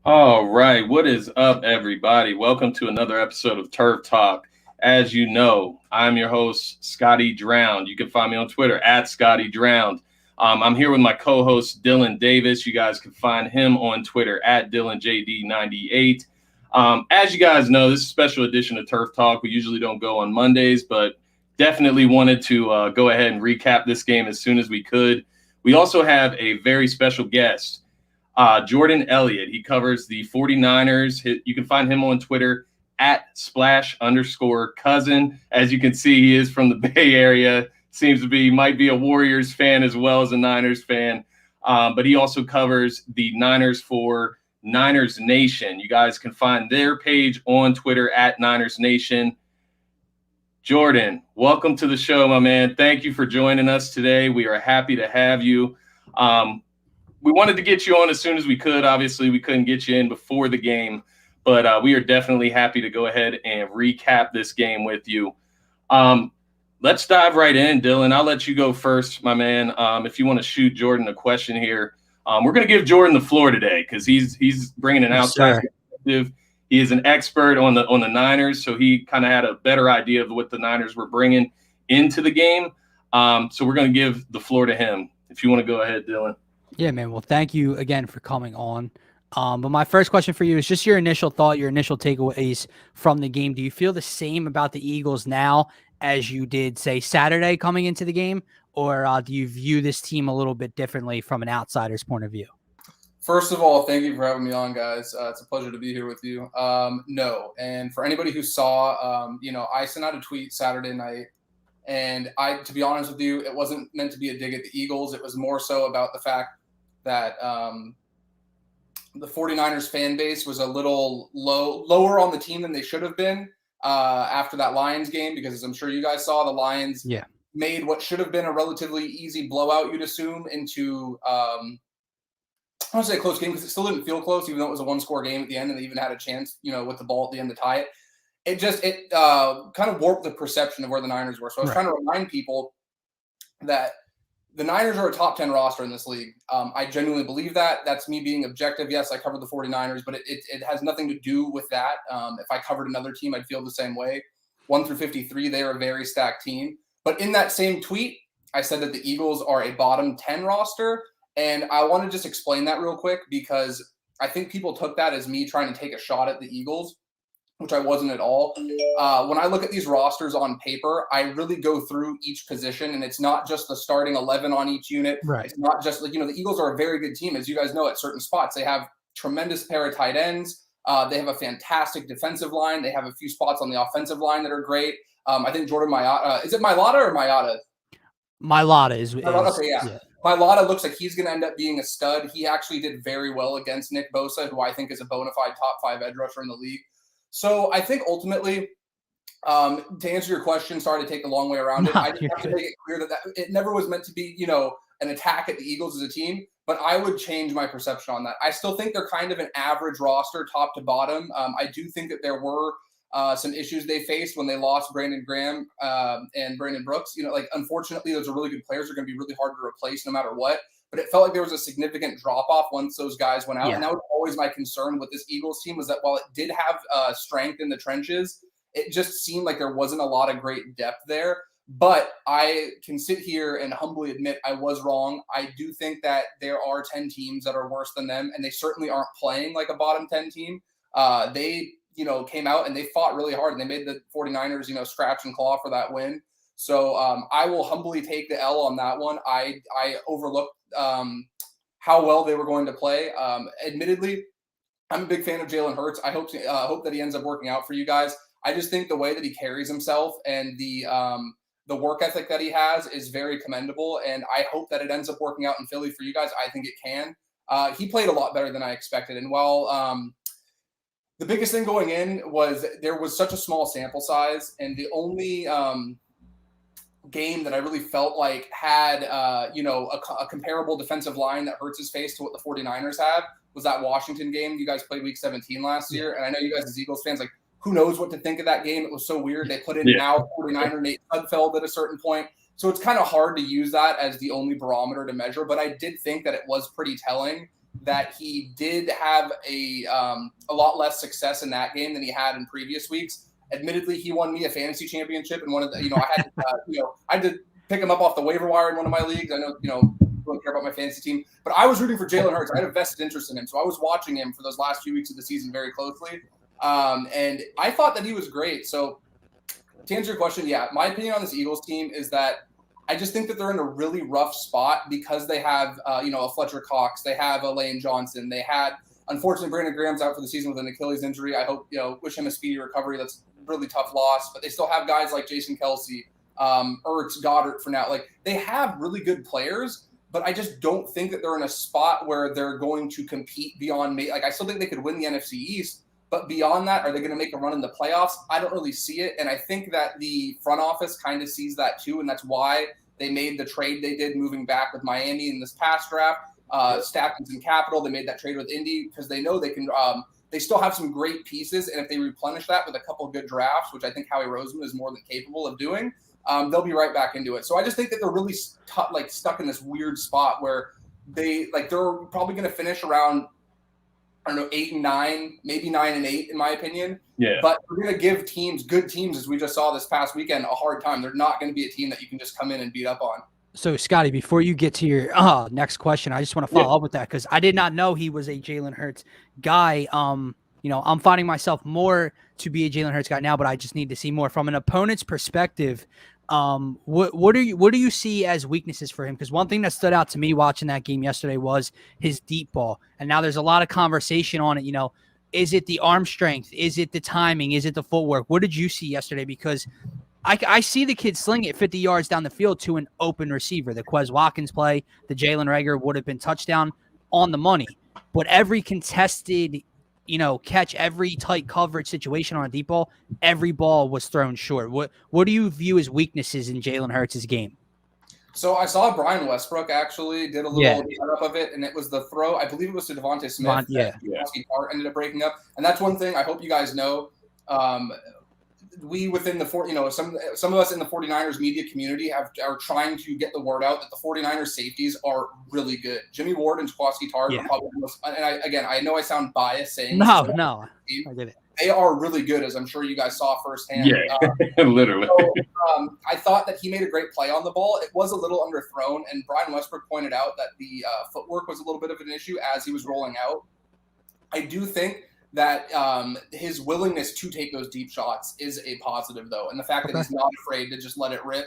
All right. What is up, everybody? Welcome to another episode of Turf Talk. As you know, I'm your host, Scotty Drowned. You can find me on Twitter at Scotty Drowned. I'm here with my co host, Dylan Davis. You guys can find him on Twitter at DylanJD98. As you guys know, this is a special edition of Turf Talk. We usually don't go on Mondays, but definitely wanted to go ahead and recap this game as soon as we could. We also have a very special guest. Jordan Elliott. He covers the 49ers. You can find him on Twitter at @splash_cousin. As you can see, he is from the Bay Area. Might be a Warriors fan as well as a Niners fan. But he also covers the Niners for Niners Nation. You guys can find their page on Twitter at Niners Nation. Jordan, welcome to the show, my man. Thank you for joining us today. We are happy to have you. We wanted to get you on as soon as we could. Obviously, we couldn't get you in before the game, but we are definitely happy to go ahead and recap this game with you. Let's dive right in, Dylan. I'll let you go first, my man. If you want to shoot Jordan a question here, we're going to give Jordan the floor today because he's bringing an outside perspective. He is an expert on the Niners, so he kind of had a better idea of what the Niners were bringing into the game. So we're going to give the floor to him. If you want to go ahead, Dylan. Yeah, man. Well, thank you again for coming on. But my first question for you is just your initial thought, your initial takeaways from the game. Do you feel the same about the Eagles now as you did, say, Saturday coming into the game? Or do you view this team a little bit differently from an outsider's point of view? First of all, thank you for having me on, guys. It's a pleasure to be here with you. No. And for anybody who saw, I sent out a tweet Saturday night. And to be honest with you, it wasn't meant to be a dig at the Eagles. It was more so about the fact that the 49ers fan base was a little lower on the team than they should have been after that Lions game, because as I'm sure you guys saw, the Lions made what should have been a relatively easy blowout, you'd assume, into I don't say a close game because it still didn't feel close, even though it was a one-score game at the end and they even had a chance, with the ball at the end to tie it. It kind of warped the perception of where the Niners were. So I was trying to remind people that the Niners are a top 10 roster in this league. I genuinely believe that. That's me being objective. Yes, I covered the 49ers, but it has nothing to do with that. If I covered another team, I'd feel the same way. 1 through 53, they are a very stacked team. But in that same tweet, I said that the Eagles are a bottom 10 roster. And I want to just explain that real quick because I think people took that as me trying to take a shot at the Eagles, which I wasn't at all. When I look at these rosters on paper, I really go through each position, and it's not just the starting 11 on each unit. Right. It's not just the Eagles are a very good team, as you guys know, at certain spots. They have tremendous pair of tight ends. They have a fantastic defensive line. They have a few spots on the offensive line that are great. I think Jordan Mailata, is it Mailata or Mailata? Mailata is okay, yeah. Mailata looks like he's going to end up being a stud. He actually did very well against Nick Bosa, who I think is a bona fide top 5 edge rusher in the league. So I think ultimately, to answer your question, sorry to take the long way around it. I just have to make it clear that it never was meant to be, an attack at the Eagles as a team, but I would change my perception on that. I still think they're kind of an average roster, top to bottom. I do think that there were some issues they faced when they lost Brandon Graham and Brandon Brooks. Unfortunately, those are really good players. They're going to be really hard to replace no matter what. But it felt like there was a significant drop-off once those guys went out. Yeah. And that was always my concern with this Eagles team, was that while it did have strength in the trenches, it just seemed like there wasn't a lot of great depth there. But I can sit here and humbly admit I was wrong. I do think that there are 10 teams that are worse than them, and they certainly aren't playing like a bottom 10 team. They came out and they fought really hard, and they made the 49ers, scratch and claw for that win. So I will humbly take the L on that one. I overlooked how well they were going to play. Admittedly, I'm a big fan of Jalen Hurts. I hope that he ends up working out for you guys. I just think the way that he carries himself and the work ethic that he has is very commendable, and I hope that it ends up working out in Philly for you guys. I think it can. He played a lot better than I expected, and while the biggest thing going in was there was such a small sample size, and the only game that I really felt like had, a comparable defensive line that Hurts his face to what the 49ers have was that Washington game. You guys played week 17 last year. And I know you guys as Eagles fans, who knows what to think of that game. It was so weird. They put in now 49er Nate Sudfeld at a certain point. So it's kind of hard to use that as the only barometer to measure. But I did think that it was pretty telling that he did have a lot less success in that game than he had in previous weeks. Admittedly, he won me a fantasy championship, and one of the, I had to pick him up off the waiver wire in one of my leagues. I know, don't care about my fantasy team, but I was rooting for Jalen Hurts. I had a vested interest in him, so I was watching him for those last few weeks of the season very closely, and I thought that he was great. So, to answer your question, yeah, my opinion on this Eagles team is that I just think that they're in a really rough spot because they have, a Fletcher Cox, they have a Lane Johnson, they had, unfortunately, Brandon Graham's out for the season with an Achilles injury. I hope, wish him a speedy recovery. That's a really tough loss, but they still have guys like Jason Kelsey, Ertz, Goddard for now. Like, they have really good players, but I just don't think that they're in a spot where they're going to compete beyond me. Like, I still think they could win the NFC East, but beyond that, are they going to make a run in the playoffs? I don't really see it. And I think that the front office kind of sees that too. And that's why they made the trade they did moving back with Miami in this past draft, stacking some capital. They made that trade with Indy because they know they can, they still have some great pieces. And if they replenish that with a couple of good drafts, which I think Howie Roseman is more than capable of doing, they'll be right back into it. So I just think that they're really stuck in this weird spot where they're probably going to finish around, 8-9, maybe 9-8 in my opinion. Yeah. But we're going to give good teams, as we just saw this past weekend, a hard time. They're not going to be a team that you can just come in and beat up on. So, Scotty, before you get to your next question, I just want to follow up with that because I did not know he was a Jalen Hurts guy. I'm finding myself more to be a Jalen Hurts guy now, but I just need to see more from an opponent's perspective. What do you see as weaknesses for him? Because one thing that stood out to me watching that game yesterday was his deep ball. And now there's a lot of conversation on it. Is it the arm strength? Is it the timing? Is it the footwork? What did you see yesterday? Because I see the kid sling it 50 yards down the field to an open receiver. The Quez Watkins play, the Jalen Reagor would have been touchdown on the money. But every contested catch, every tight coverage situation on a deep ball, every ball was thrown short. What do you view as weaknesses in Jalen Hurts' game? So I saw Brian Westbrook actually did a little setup of it, and it was the throw. I believe it was to Devontae Smith. That ended up breaking up, and that's one thing I hope you guys know. We within the some of us in the 49ers media community are trying to get the word out that the 49ers safeties are really good. Jimmy Ward and Jaquiski Tartt are probably the most, and I know I sound biased saying no, I get it. They are really good, as I'm sure you guys saw firsthand. Yeah, literally. So, I thought that he made a great play on the ball. It was a little underthrown, and Brian Westbrook pointed out that the footwork was a little bit of an issue as he was rolling out. I do think that his willingness to take those deep shots is a positive, though. And the fact that he's not afraid to just let it rip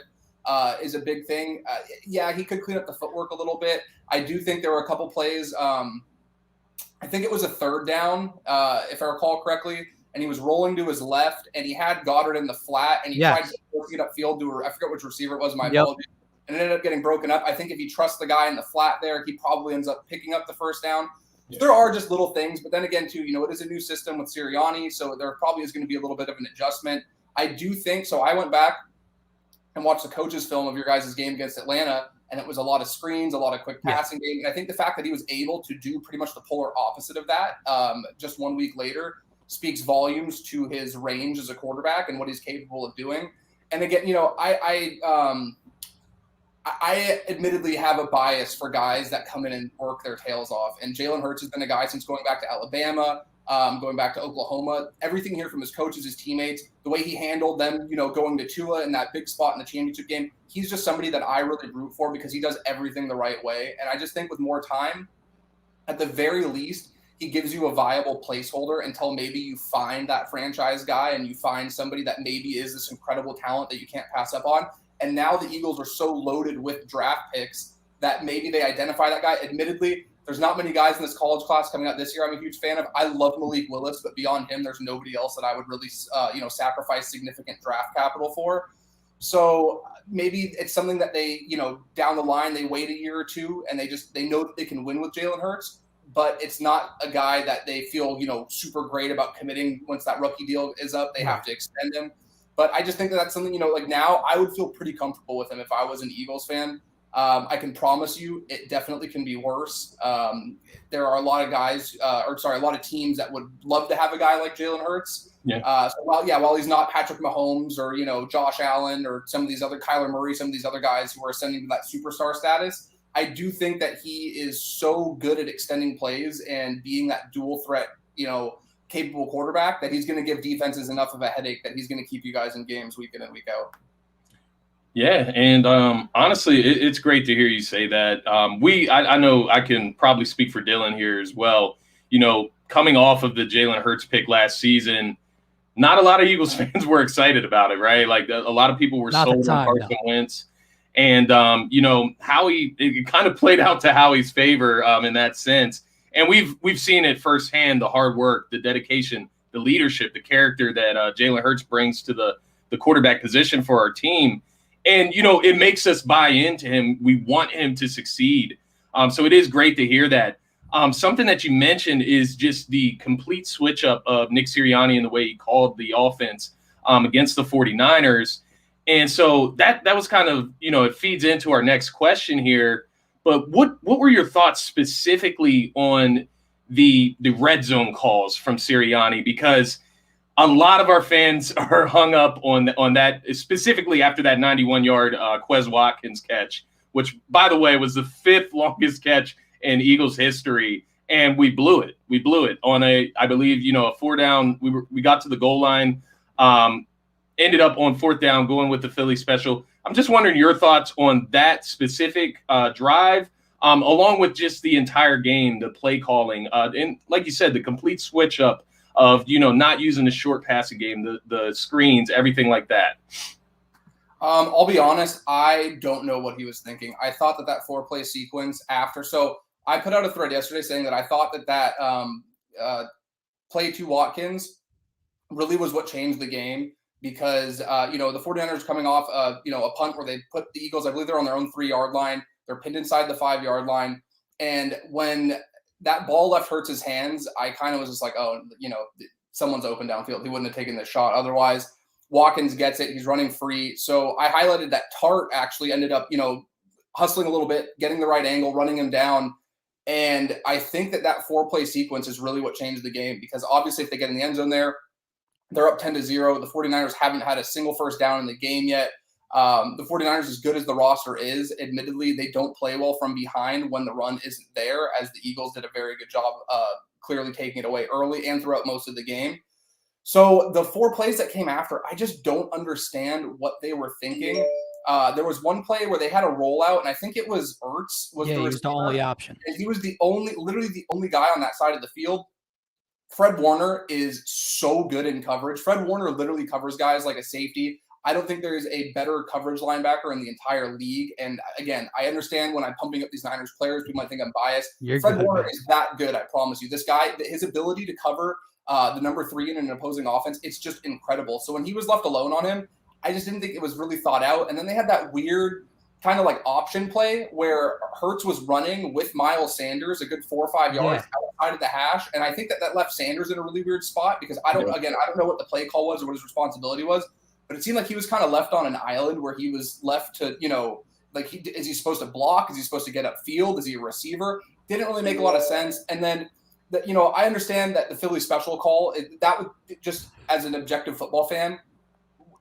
is a big thing. He could clean up the footwork a little bit. I do think there were a couple plays. I think it was a third down, if I recall correctly, and he was rolling to his left, and he had Goddard in the flat, and he tried to get upfield to I forget which receiver it was, my apologies, and it ended up getting broken up. I think if he trusts the guy in the flat there, he probably ends up picking up the first down. Yeah. There are just little things, but then again, too, it is a new system with Sirianni, so there probably is going to be a little bit of an adjustment. I do think so. I went back and watched the coach's film of your guys' game against Atlanta, and it was a lot of screens, a lot of quick passing game. And I think the fact that he was able to do pretty much the polar opposite of that just 1 week later speaks volumes to his range as a quarterback and what he's capable of doing. And again, I admittedly have a bias for guys that come in and work their tails off. And Jalen Hurts has been a guy since going back to Alabama, going back to Oklahoma. Everything here from his coaches, his teammates, the way he handled them, going to Tua in that big spot in the championship game. He's just somebody that I really root for because he does everything the right way. And I just think with more time, at the very least, he gives you a viable placeholder until maybe you find that franchise guy and you find somebody that maybe is this incredible talent that you can't pass up on. And now the Eagles are so loaded with draft picks that maybe they identify that guy. Admittedly, there's not many guys in this college class coming out this year I'm a huge fan of. I love Malik Willis, but beyond him, there's nobody else that I would really, sacrifice significant draft capital for. So maybe it's something that they, down the line, they wait a year or two and they know that they can win with Jalen Hurts, but it's not a guy that they feel, super great about committing once that rookie deal is up. They have to extend him. But I just think that that's something, now I would feel pretty comfortable with him if I was an Eagles fan. I can promise you it definitely can be worse. There are a lot of guys, a lot of teams that would love to have a guy like Jalen Hurts. Yeah. While he's not Patrick Mahomes or, Josh Allen or some of these other Kyler Murray, some of these other guys who are ascending to that superstar status, I do think that he is so good at extending plays and being that dual threat, capable quarterback that he's going to give defenses enough of a headache that he's going to keep you guys in games week in and week out. Yeah, and honestly, it's great to hear you say that. I know I can probably speak for Dylan here as well. Coming off of the Jalen Hurts pick last season, not a lot of Eagles fans were excited about it, right? Like a lot of people were sold on Carson Wentz. And, Howie, it kind of played out to Howie's favor in that sense. And we've seen it firsthand, the hard work, the dedication, the leadership, the character that Jalen Hurts brings to the quarterback position for our team. And, it makes us buy into him. We want him to succeed. So it is great to hear that. Something that you mentioned is just the complete switch up of Nick Sirianni and the way he called the offense against the 49ers. And so that was kind of, it feeds into our next question here. But what were your thoughts specifically on the red zone calls from Sirianni? Because a lot of our fans are hung up on that, specifically after that 91-yard Quez Watkins catch, which, by the way, was the 5th longest catch in Eagles history. And we blew it. We blew it on a 4th down. We got to the goal line. Ended up on 4th down going with the Philly special. I'm just wondering your thoughts on that specific drive, along with just the entire game, the play calling, and like you said, the complete switch up of, not using the short passing game, the screens, everything like that. I'll be honest, I don't know what he was thinking. I thought that 4-play sequence after. So I put out a thread yesterday saying that I thought that play to Watkins really was what changed the game. Because, the 49ers coming off, a punt where they put the Eagles, I believe they're on their own 3-yard line. They're pinned inside the 5-yard line. And when that ball left Hurts' hands, I kind of was just like, oh, someone's open downfield. He wouldn't have taken the shot. Otherwise, Watkins gets it. He's running free. So I highlighted that Tart actually ended up, hustling a little bit, getting the right angle, running him down. And I think that 4-play sequence is really what changed the game. Because obviously if they get in the end zone there, they're up 10-0. The 49ers haven't had a single first down in the game yet. The 49ers, as good as the roster is, admittedly, they don't play well from behind when the run isn't there, as the Eagles did a very good job clearly taking it away early and throughout most of the game. So the 4 plays that came after, I just don't understand what they were thinking. There was one play where they had a rollout, and I think it was Ertz. He was the only option. And he was literally the only guy on that side of the field. Fred Warner is so good in coverage. Fred Warner literally covers guys like a safety. I don't think there is a better coverage linebacker in the entire league. And again, I understand when I'm pumping up these Niners players, people might think I'm biased. Fred Warner is that good, I promise you. This guy, his ability to cover the number 3 in an opposing offense, it's just incredible. So when he was left alone on him, I just didn't think it was really thought out. And then they had that weird kind of like option play where Hurts was running with Miles Sanders a good 4 or 5 yards outside of the hash. And I think that left Sanders in a really weird spot because I don't know what the play call was or what his responsibility was, but it seemed like he was kind of left on an island where he was left to, is he supposed to block? Is he supposed to get upfield? Is he a receiver? Didn't really make a lot of sense. And then, I understand that the Philly special call, that would just as an objective football fan,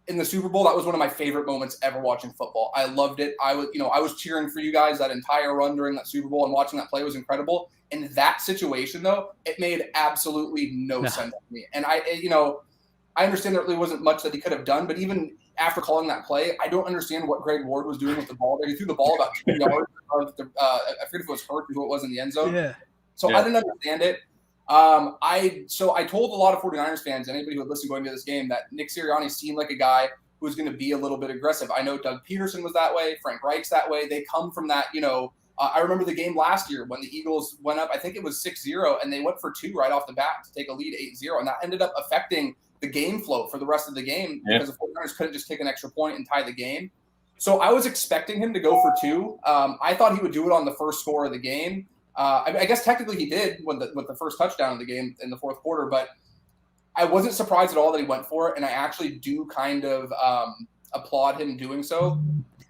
in the Super Bowl, that was one of my favorite moments ever watching football. I loved it. I was cheering for you guys that entire run during that Super Bowl, and watching that play was incredible. In that situation, though, it made absolutely no sense to me. And I understand there really wasn't much that he could have done, but even after calling that play, I don't understand what Greg Ward was doing with the ball there. He threw the ball about 2 yards. I forget if it was Hurt who it was in the end zone. Yeah. So I didn't understand it. I told a lot of 49ers fans, anybody who would listen going to this game, that Nick Sirianni seemed like a guy who was going to be a little bit aggressive. I know Doug Peterson was that way. Frank Reich's that way. They come from that, I remember the game last year when the Eagles went up, I think it was 6-0, and they went for 2 right off the bat to take a lead 8-0. And that ended up affecting the game flow for the rest of the game because the 49ers couldn't just kick an extra point and tie the game. So I was expecting him to go for 2. I thought he would do it on the first score of the game. I guess technically he did with the first touchdown of the game in the fourth quarter, but I wasn't surprised at all that he went for it. And I actually do kind of applaud him doing so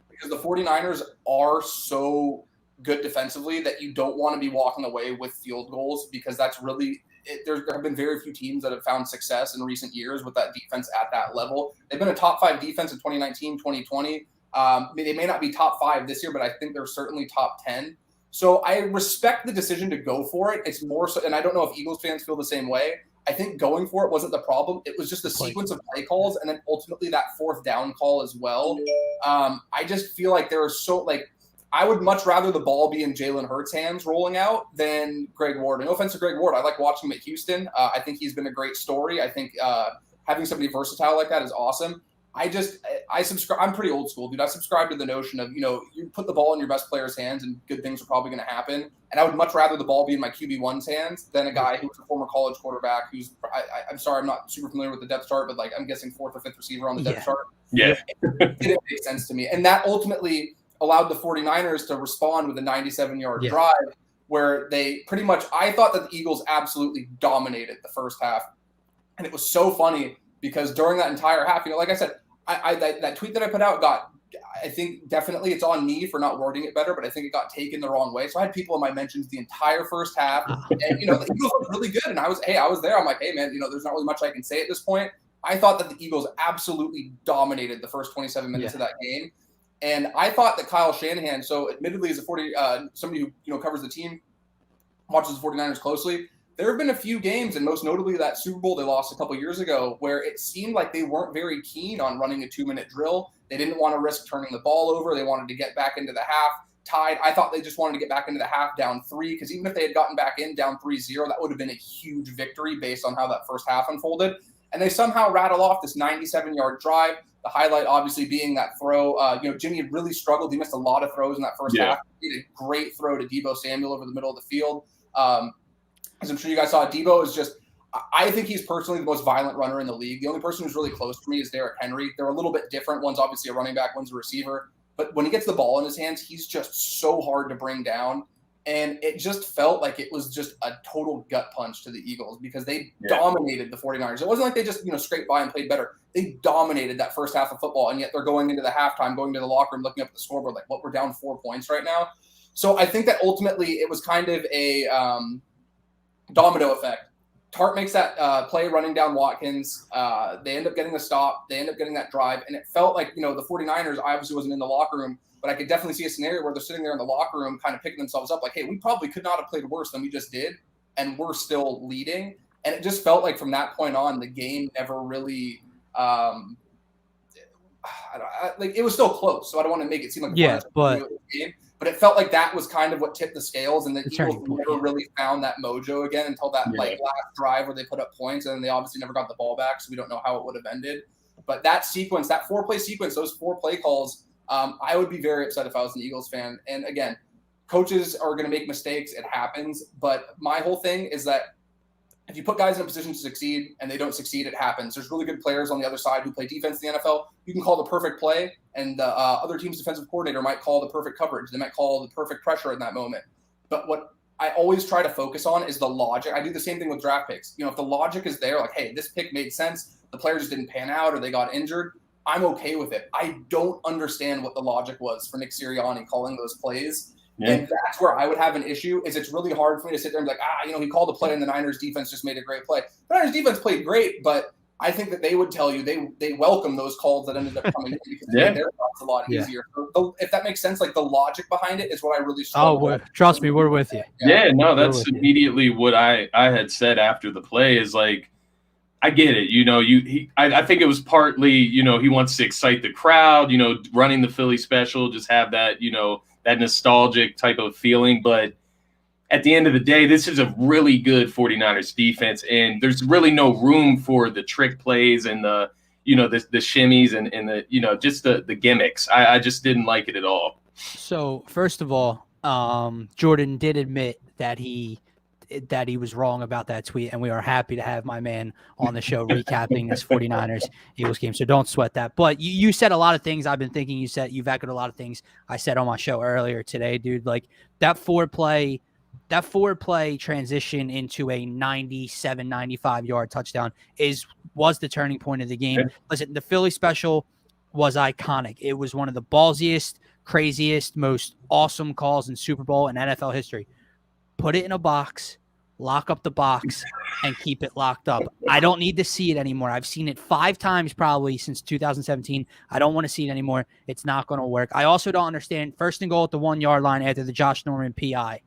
because the 49ers are so good defensively that you don't want to be walking away with field goals because that's really there have been very few teams that have found success in recent years with that defense at that level. They've been a top 5 defense in 2019, 2020. They may not be top 5 this year, but I think they're certainly top 10. So I respect the decision to go for it. It's more so, and I don't know if Eagles fans feel the same way. I think going for it wasn't the problem. It was just the sequence of play calls, and then ultimately that 4th down call as well. I just feel like there are I would much rather the ball be in Jalen Hurts' hands rolling out than Greg Ward. No offense to Greg Ward. I like watching him at Houston. I think he's been a great story. I think having somebody versatile like that is awesome. I subscribe. I'm pretty old school, dude. I subscribe to the notion of, you put the ball in your best player's hands and good things are probably going to happen. And I would much rather the ball be in my QB1's hands than a guy who's a former college quarterback who's, I'm sorry, I'm not super familiar with the depth chart, but I'm guessing 4th or 5th receiver on the depth chart. Yeah. It didn't make sense to me. And that ultimately allowed the 49ers to respond with a 97-yard drive where they pretty much, I thought that the Eagles absolutely dominated the first half. And it was so funny because during that entire half, like I said, that tweet that I put out I think definitely it's on me for not wording it better, but I think it got taken the wrong way. So I had people in my mentions the entire first half, and the Eagles looked really good. And I was there. I'm like, hey man, there's not really much I can say at this point. I thought that the Eagles absolutely dominated the first 27 minutes of that game, and I thought that Kyle Shanahan, so admittedly as somebody who covers the team, watches the 49ers closely. There have been a few games, and most notably that Super Bowl they lost a couple years ago, where it seemed like they weren't very keen on running a 2-minute drill. They didn't want to risk turning the ball over. They wanted to get back into the half tied. I thought they just wanted to get back into the half down 3, because even if they had gotten back in down 3-0, that would have been a huge victory based on how that first half unfolded. And they somehow rattle off this 97-yard drive. The highlight obviously being that throw. Jimmy had really struggled. He missed a lot of throws in that first half. He did a great throw to Deebo Samuel over the middle of the field. As I'm sure you guys saw, Deebo is just – I think he's personally the most violent runner in the league. The only person who's really close to me is Derrick Henry. They're a little bit different. One's obviously a running back, one's a receiver. But when he gets the ball in his hands, he's just so hard to bring down. And it just felt like it was just a total gut punch to the Eagles because they dominated the 49ers. It wasn't like they just scraped by and played better. They dominated that first half of football, and yet they're going into the halftime, going to the locker room, looking up at the scoreboard like, we're down 4 points right now. So I think that ultimately it was kind of a domino effect. Tart makes that play running down Watkins. They end up getting the stop. They end up getting that drive. And it felt like, the 49ers obviously wasn't in the locker room, but I could definitely see a scenario where they're sitting there in the locker room kind of picking themselves up like, hey, we probably could not have played worse than we just did, and we're still leading. And it just felt like from that point on, the game never really it was still close. So I don't want to make it seem like a game. But it felt like that was kind of what tipped the scales, and the Eagles never really found that mojo again until that last drive where they put up points, and then they obviously never got the ball back, so we don't know how it would have ended. But that sequence, that 4-play sequence, those 4 play calls, I would be very upset if I was an Eagles fan. And again, coaches are going to make mistakes. It happens. But my whole thing is that if you put guys in a position to succeed and they don't succeed, it happens. There's really good players on the other side who play defense in the NFL. You can call the perfect play, and the other team's defensive coordinator might call the perfect coverage. They might call the perfect pressure in that moment. But what I always try to focus on is the logic. I do the same thing with draft picks. If the logic is there, like, hey, this pick made sense, the players just didn't pan out or they got injured, I'm okay with it. I don't understand what the logic was for Nick Sirianni calling those plays. Yeah. And that's where I would have an issue. Is it's really hard for me to sit there and be like, he called a play and the Niners defense just made a great play. The Niners defense played great, but I think that they would tell you they welcome those calls that ended up coming in because they made their thoughts a lot easier. So if that makes sense, like the logic behind it is what I really struggle with. Trust me, we're with you. Yeah, no, that's immediately what I had said after the play is like, I get it. I think it was partly, he wants to excite the crowd, running the Philly special, just have that, that nostalgic type of feeling. But at the end of the day, this is a really good 49ers defense, and there's really no room for the trick plays and the shimmies and the, just the gimmicks. I just didn't like it at all. So first of all, Jordan did admit that he was wrong about that tweet, and we are happy to have my man on the show recapping this 49ers Eagles game. So don't sweat that. But you said a lot of things I've been thinking you've echoed a lot of things I said on my show earlier today, dude. Like that four play transition into a 97, 95-yard touchdown was the turning point of the game. Yeah. Listen, the Philly special was iconic. It was one of the ballsiest, craziest, most awesome calls in Super Bowl and NFL history. Put it in a box, lock up the box and keep it locked up. I don't need to see it anymore. I've seen it 5 times probably since 2017. I don't want to see it anymore. It's not going to work. I also don't understand 1st and goal at the 1-yard line after the Josh Norman PI.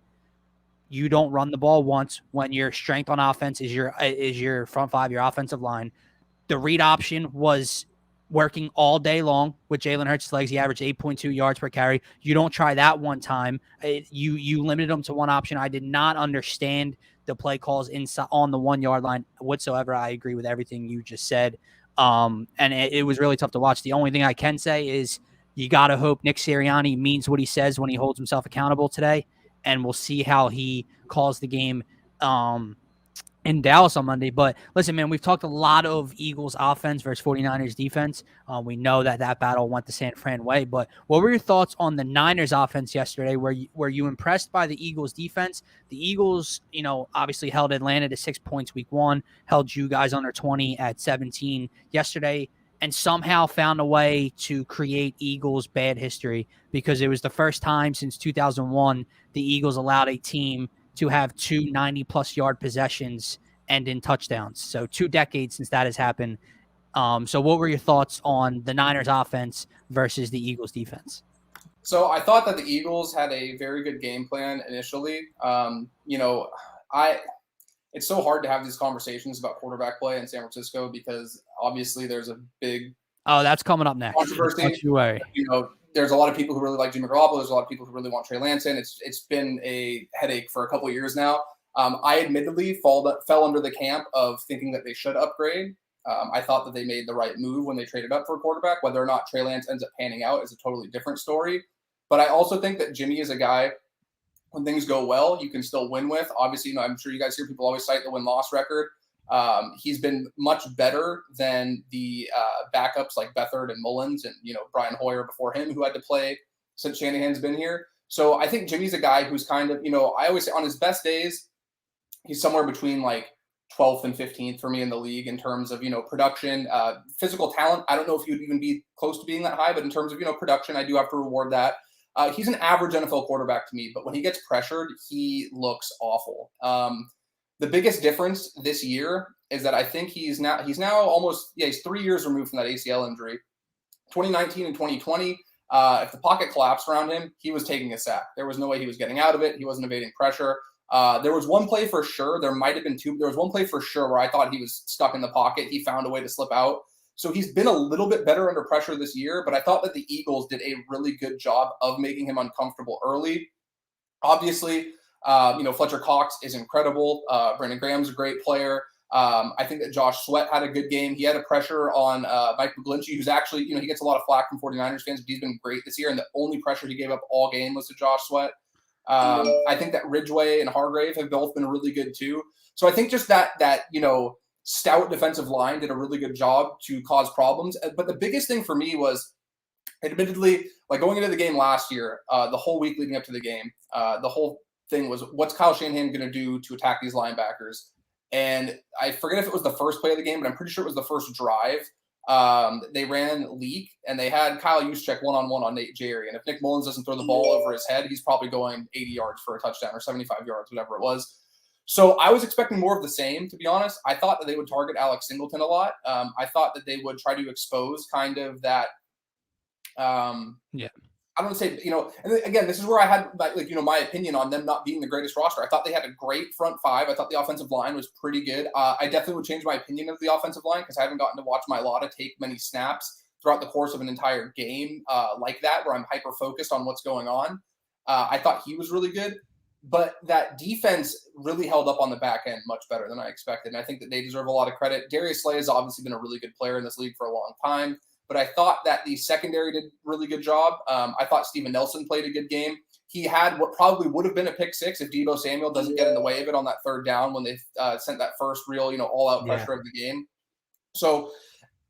You don't run the ball once when your strength on offense is your front 5, your offensive line. The read option was working all day long with Jalen Hurts' legs. He averaged 8.2 yards per carry. You don't try that one time. You limited him to one option. I did not understand the play calls inside on the 1-yard line whatsoever. I agree with everything you just said. And it was really tough to watch. The only thing I can say is you got to hope Nick Sirianni means what he says when he holds himself accountable today. And we'll see how he calls the game in Dallas on Monday. But listen, man, we've talked a lot of Eagles offense versus 49ers defense. We know that battle went the San Fran way. But what were your thoughts on the Niners offense yesterday? Were you impressed by the Eagles defense? The Eagles, obviously held Atlanta to 6 points week 1, held you guys under 20 at 17 yesterday, and somehow found a way to create Eagles bad history, because it was the first time since 2001 the Eagles allowed a team to have 2 90-plus yard possessions end in touchdowns. So 2 decades since that has happened. So what were your thoughts on the Niners offense versus the Eagles defense? So I thought that the Eagles had a very good game plan initially. It's so hard to have these conversations about quarterback play in San Francisco because obviously there's a big that's coming up next. Controversy. Don't you worry. There's a lot of people who really like Jimmy Garoppolo. There's a lot of people who really want Trey Lance in. It's been a headache for a couple of years now. I admittedly fell under the camp of thinking that they should upgrade. I thought that they made the right move when they traded up for a quarterback. Whether or not Trey Lance ends up panning out is a totally different story. But I also think that Jimmy is a guy, when things go well, you can still win with. Obviously, I'm sure you guys hear people always cite the win-loss record. He's been much better than the backups like Beathard and Mullins and, Brian Hoyer before him, who had to play since Shanahan's been here. So I think Jimmy's a guy who's kind of, I always say on his best days, he's somewhere between like 12th and 15th for me in the league in terms of, production, physical talent. I don't know if he would even be close to being that high, but in terms of, production, I do have to reward that. He's an average NFL quarterback to me, but when he gets pressured, he looks awful. The biggest difference this year is that I think he's now almost, he's 3 years removed from that ACL injury. 2019 and 2020, if the pocket collapsed around him, he was taking a sack. There was no way he was getting out of it. He wasn't evading pressure. There was one play for sure. There might have been 2. There was one play for sure where I thought he was stuck in the pocket. He found a way to slip out. So he's been a little bit better under pressure this year, but I thought that the Eagles did a really good job of making him uncomfortable early. Obviously, Fletcher Cox is incredible. Brandon Graham's a great player. I think that Josh Sweat had a good game. He had a pressure on Mike McGlinchey, who's actually, he gets a lot of flack from 49ers fans, but he's been great this year. And the only pressure he gave up all game was to Josh Sweat. I think that Ridgeway and Hargrave have both been really good too. So I think just that stout defensive line did a really good job to cause problems. But the biggest thing for me was, admittedly, like going into the game last year, the whole week leading up to the game, the whole thing was, what's Kyle Shanahan going to do to attack these linebackers? And I forget if it was the first play of the game, but I'm pretty sure it was the first drive. They ran leak, and they had Kyle Juszczyk one-on-one on Nate Jerry. And if Nick Mullins doesn't throw the ball over his head, he's probably going 80 yards for a touchdown or 75 yards, whatever it was. So I was expecting more of the same, to be honest. I thought that they would target Alex Singleton a lot. I thought that they would try to expose kind of that. I don't say, and again, this is where I had my opinion on them not being the greatest roster. I thought they had a great front 5. I thought the offensive line was pretty good. I definitely would change my opinion of the offensive line because I haven't gotten to watch Mailata take many snaps throughout the course of an entire game like that, where I'm hyper focused on what's going on. I thought he was really good. But that defense really held up on the back end much better than I expected. And I think that they deserve a lot of credit. Darius Slay has obviously been a really good player in this league for a long time. But I thought that the secondary did a really good job. I thought Steven Nelson played a good game. He had what probably would have been a pick 6 if Deebo Samuel doesn't get in the way of it on that 3rd down when they sent that first real, all-out pressure of the game. So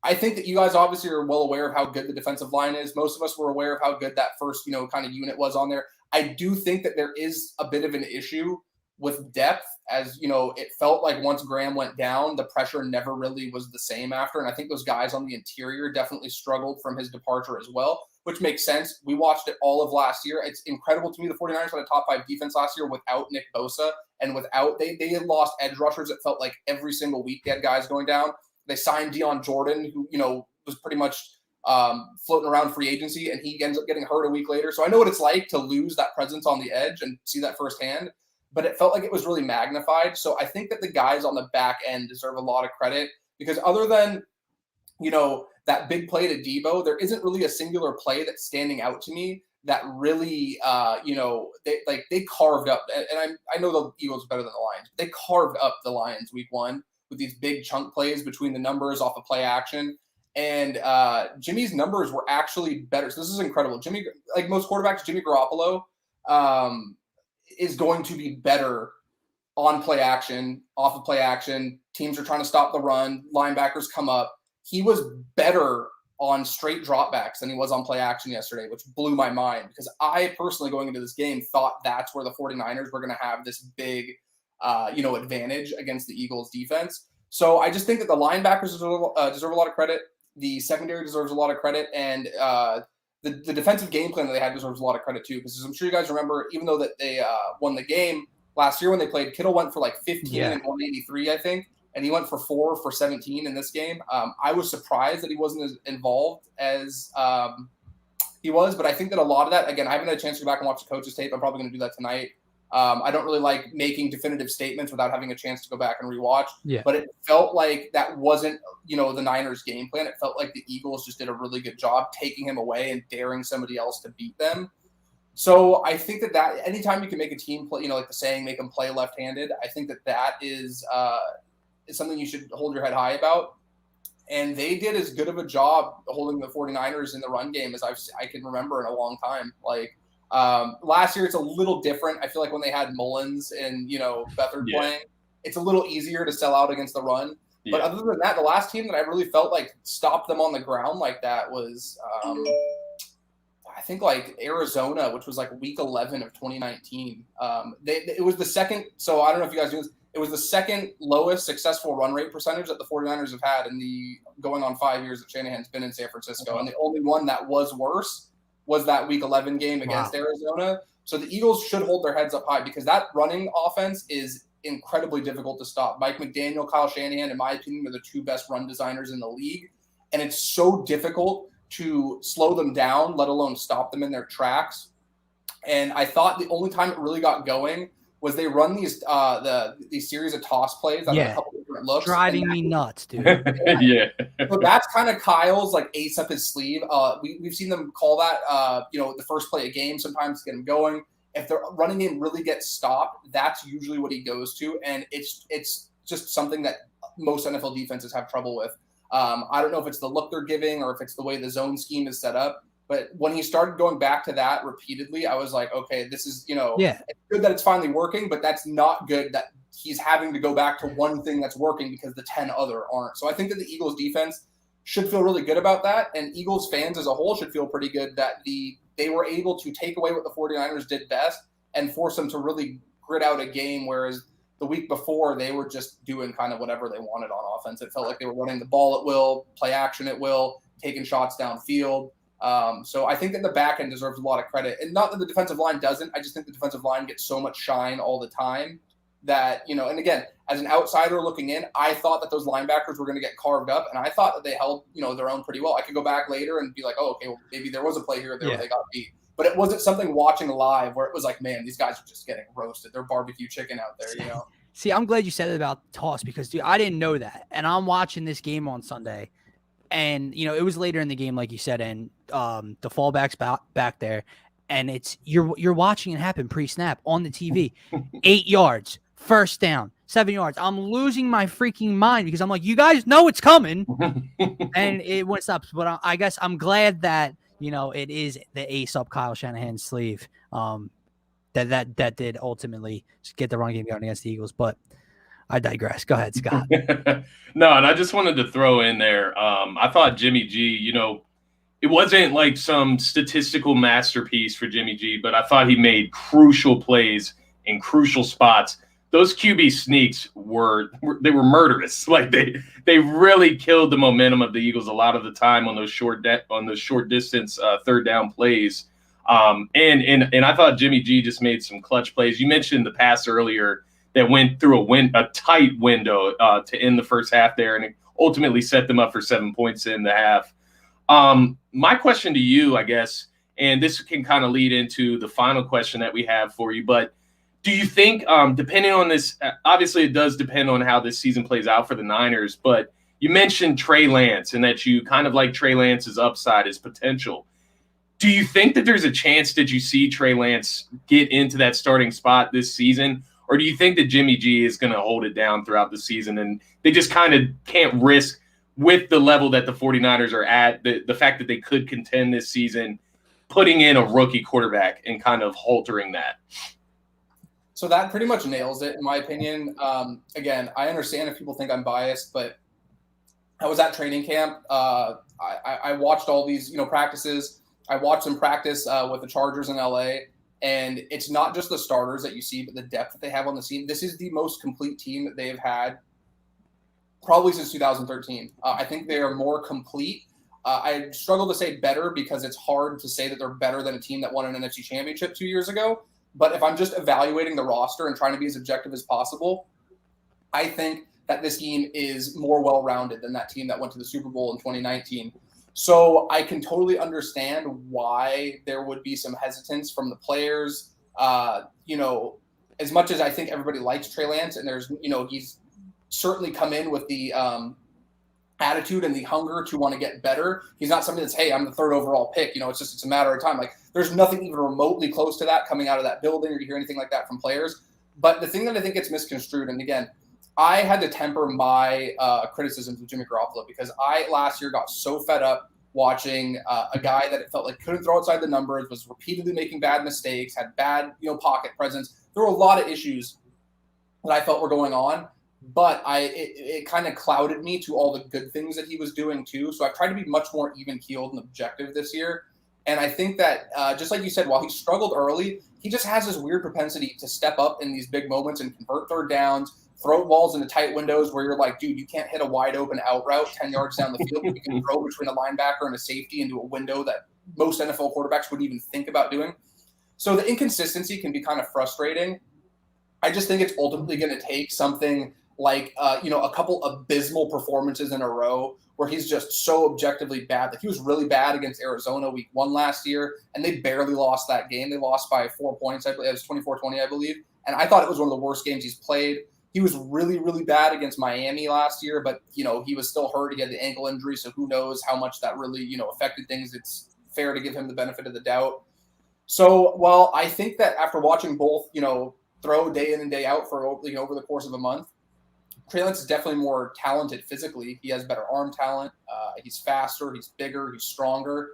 I think that you guys obviously are well aware of how good the defensive line is. Most of us were aware of how good that first, kind of unit was on there. I do think that there is a bit of an issue with depth as it felt like once Graham went down, the pressure never really was the same after. And I think those guys on the interior definitely struggled from his departure as well, which makes sense. We watched it all of last year. It's incredible to me. The 49ers had a top 5 defense last year without Nick Bosa, and they had lost edge rushers. It felt like every single week they had guys going down. They signed Jordan, who, was pretty much floating around free agency, and he ends up getting hurt a week later. So I know what it's like to lose that presence on the edge and see that firsthand, but it felt like it was really magnified. So I think that the guys on the back end deserve a lot of credit, because other than, that big play to Debo, there isn't really a singular play that's standing out to me that really, they carved up. And I know the Eagles are better than the Lions. They carved up the Lions week 1 with these big chunk plays between the numbers off of play action. And Jimmy's numbers were actually better. So this is incredible. Jimmy, like most quarterbacks, Jimmy Garoppolo is going to be better on play action, off of play action. Teams are trying to stop the run. Linebackers come up. He was better on straight dropbacks than he was on play action yesterday, which blew my mind, because I personally, going into this game, thought that's where the 49ers were going to have this big advantage against the Eagles defense. So I just think that the linebackers deserve a lot of credit. The secondary deserves a lot of credit, and the defensive game plan that they had deserves a lot of credit too. Because I'm sure you guys remember, even though that they won the game last year when they played, Kittle went for like 15 and 183, I think, and he went for 4 for 17 in this game. I was surprised that he wasn't as involved as he was, but I think that a lot of that, again, I haven't had a chance to go back and watch the coach's tape. I'm probably going to do that tonight. I don't really like making definitive statements without having a chance to go back and rewatch. Yeah. But it felt like that wasn't, the Niners' game plan. It felt like the Eagles just did a really good job taking him away and daring somebody else to beat them. So I think that anytime you can make a team play, like the saying, make them play left-handed, I think that is something you should hold your head high about. And they did as good of a job holding the 49ers in the run game as I can remember in a long time. Like, last year, it's a little different. I feel like when they had Mullins and, Beathard playing, it's a little easier to sell out against the run. Yeah. But other than that, the last team that I really felt like stopped them on the ground like that was, I think, like Arizona, which was like week 11 of 2019. It was the second. So I don't know if you guys do this. It was the second lowest successful run rate percentage that the 49ers have had in the going on 5 years that Shanahan's been in San Francisco. And the only one that was worse was that week 11 game against Arizona. So the Eagles should hold their heads up high, because that running offense is incredibly difficult to stop. Mike McDaniel, Kyle Shanahan, in my opinion, are the 2 best run designers in the league. And it's so difficult to slow them down, let alone stop them in their tracks. And I thought the only time it really got going was they run these series of toss plays that have a couple different looks. Driving me nuts, dude. Yeah. So that's kind of Kyle's like ace up his sleeve. We've seen them call that the first play of game sometimes to get him going. If the running game really gets stopped, that's usually what he goes to, and it's just something that most NFL defenses have trouble with. I don't know if it's the look they're giving or if it's the way the zone scheme is set up. But when he started going back to that repeatedly, I was like, okay, this is, it's good that it's finally working, but that's not good that he's having to go back to one thing that's working because the 10 other aren't. So I think that the Eagles defense should feel really good about that. And Eagles fans as a whole should feel pretty good that they were able to take away what the 49ers did best and force them to really grit out a game, whereas the week before they were just doing kind of whatever they wanted on offense. It felt like they were running the ball at will, play action at will, taking shots downfield. So I think that the back end deserves a lot of credit, and not that the defensive line doesn't. I just think the defensive line gets so much shine all the time that, and again, as an outsider looking in, I thought that those linebackers were going to get carved up, and I thought that they held, their own pretty well. I could go back later and be like, oh, okay, well, maybe there was a play here or there where they got beat, but it wasn't something watching live where it was like, man, these guys are just getting roasted. They're barbecue chicken out there, See, I'm glad you said it about toss, because, dude, I didn't know that, and I'm watching this game on Sunday. And, it was later in the game, like you said, and the fallback's back there. And it's you're watching it happen pre-snap on the TV. 8 yards, first down, 7 yards. I'm losing my freaking mind because I'm like, you guys know it's coming. And it wouldn't stop. But I guess I'm glad that, it is the ace up Kyle Shanahan's sleeve that did ultimately get the run game going against the Eagles. But I digress. Go ahead, Scott. No, and I just wanted to throw in there. I thought Jimmy G, it wasn't like some statistical masterpiece for Jimmy G, but I thought he made crucial plays in crucial spots those QB sneaks were murderous. Like they really killed the momentum of the Eagles a lot of the time on those short distance third down plays. And I thought Jimmy G just made some clutch plays. You mentioned the pass earlier that went through a tight window to end the first half there, and it ultimately set them up for 7 points in the half. My question to you, I guess, and this can kind of lead into the final question that we have for you, but do you think, depending on this, obviously it does depend on how this season plays out for the Niners, but you mentioned Trey Lance and that you kind of like Trey Lance's upside, his potential. Do you think that there's a chance that you see Trey Lance get into that starting spot this season? Or do you think that Jimmy G is going to hold it down throughout the season and they just kind of can't risk, with the level that the 49ers are at, the fact that they could contend this season, putting in a rookie quarterback and kind of haltering that? So that pretty much nails it, in my opinion. Again, I understand if people think I'm biased, but I was at training camp. I watched all these, practices. I watched them practice with the Chargers in LA, and it's not just the starters that you see, but the depth that they have on the team. This is the most complete team that they have had probably since 2013. I think they are more complete. I struggle to say better because it's hard to say that they're better than a team that won an NFC Championship 2 years ago. But if I'm just evaluating the roster and trying to be as objective as possible, I think that this team is more well-rounded than that team that went to the Super Bowl in 2019. So I can totally understand why there would be some hesitance from the players. As much as I think everybody likes Trey Lance, and there's, he's certainly come in with the attitude and the hunger to want to get better. He's not somebody that's, hey, I'm the third overall pick. It's a matter of time. Like, there's nothing even remotely close to that coming out of that building, or you hear anything like that from players. But the thing that I think gets misconstrued, and again, I had to temper my criticisms of Jimmy Garoppolo because I last year got so fed up watching a guy that it felt like couldn't throw outside the numbers, was repeatedly making bad mistakes, had bad, pocket presence. There were a lot of issues that I felt were going on. But it kind of clouded me to all the good things that he was doing too. So I've tried to be much more even-keeled and objective this year. And I think that, just like you said, while he struggled early, he just has this weird propensity to step up in these big moments and convert third downs, throw balls into tight windows where you're like, dude, you can't hit a wide open out route 10 yards down the field. You can throw between a linebacker and a safety into a window that most NFL quarterbacks wouldn't even think about doing. So the inconsistency can be kind of frustrating. I just think it's ultimately going to take something like, a couple abysmal performances in a row where he's just so objectively bad. Like, he was really bad against Arizona week 1 last year, and they barely lost that game. They lost by 4 points. I believe it was 24-20, I believe. And I thought it was one of the worst games he's played. He was really, really bad against Miami last year, but, he was still hurt. He had the ankle injury, so who knows how much that really, affected things. It's fair to give him the benefit of the doubt. So, while I think that after watching both, throw day in and day out for, over the course of a month, Trey Lance is definitely more talented physically. He has better arm talent. He's faster. He's bigger. He's stronger.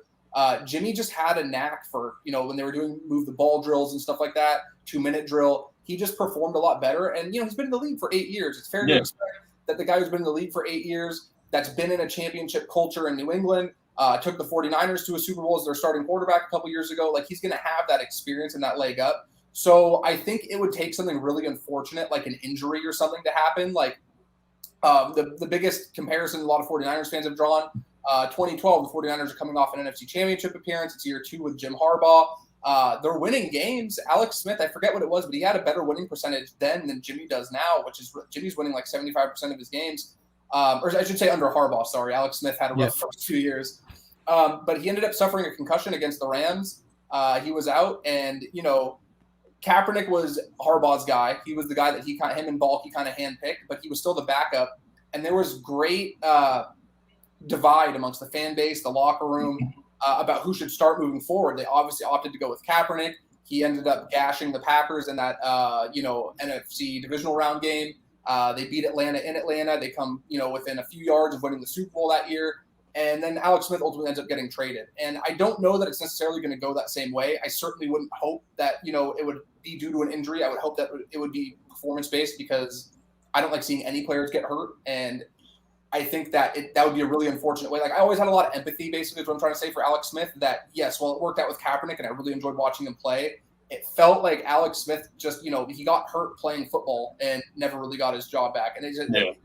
Jimmy just had a knack for, when they were doing move the ball drills and stuff like that, 2-minute drill, he just performed a lot better. And, he's been in the league for 8 years. It's fair to expect that the guy who's been in the league for 8 years, that's been in a championship culture in New England, took the 49ers to a Super Bowl as their starting quarterback a couple years ago. Like, he's going to have that experience and that leg up. So I think it would take something really unfortunate, like an injury or something, to happen. Like, the biggest comparison a lot of 49ers fans have drawn, 2012, the 49ers are coming off an NFC Championship appearance. It's year 2 with Jim Harbaugh. They're winning games. Alex Smith, I forget what it was, but he had a better winning percentage then than Jimmy does now, which is Jimmy's winning like 75% of his games. Or I should say under Harbaugh, sorry. Alex Smith had a rough first 2 years. But he ended up suffering a concussion against the Rams. He was out, and, Kaepernick was Harbaugh's guy. He was the guy that him and Balky kind of handpicked, but he was still the backup. And there was great divide amongst the fan base, the locker room, about who should start moving forward. They obviously opted to go with Kaepernick. He ended up gashing the Packers in that, NFC divisional round game. They beat Atlanta in Atlanta. They come, within a few yards of winning the Super Bowl that year. And then Alex Smith ultimately ends up getting traded. And I don't know that it's necessarily going to go that same way. I certainly wouldn't hope that, it would be due to an injury. I would hope that it would be performance-based, because I don't like seeing any players get hurt. And I think that that would be a really unfortunate way. Like, I always had a lot of empathy, basically, is what I'm trying to say, for Alex Smith, that, yes, well, it worked out with Kaepernick, and I really enjoyed watching him play. it felt like Alex Smith just, he got hurt playing football and never really got his job back. And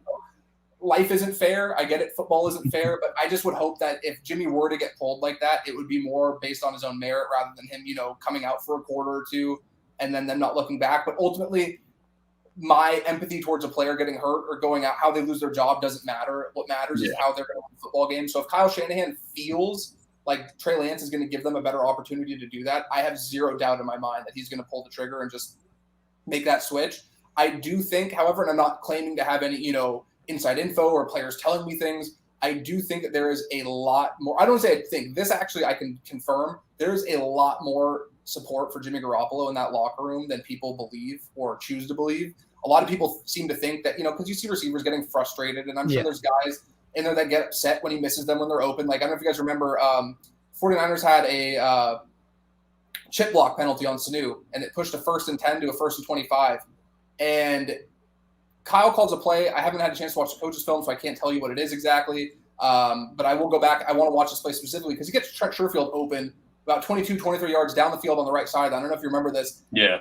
life isn't fair. I get it. Football isn't fair, but I just would hope that if Jimmy were to get pulled like that, it would be more based on his own merit rather than him, coming out for a quarter or two and then them not looking back. But ultimately, my empathy towards a player getting hurt or going out, how they lose their job doesn't matter. What matters is how they're going to win the football game. So if Kyle Shanahan feels like Trey Lance is going to give them a better opportunity to do that, I have zero doubt in my mind that he's going to pull the trigger and just make that switch. I do think, however, and I'm not claiming to have any, inside info or players telling me things, I do think that there is a lot more. I don't say I think. This actually I can confirm. There's a lot more support for Jimmy Garoppolo in that locker room than people believe or choose to believe. A lot of people seem to think that, because you see receivers getting frustrated, and I'm sure there's guys in there that get upset when he misses them when they're open. Like, I don't know if you guys remember, 49ers had a chip block penalty on Sanu, and it pushed a 1st and 10 to a 1st and 25. And Kyle calls a play. I haven't had a chance to watch the coach's film, so I can't tell you what it is exactly. But I will go back. I want to watch this play specifically because he gets Trent Sherfield open about 22, 23 yards down the field on the right side. I don't know if you remember this. Yeah.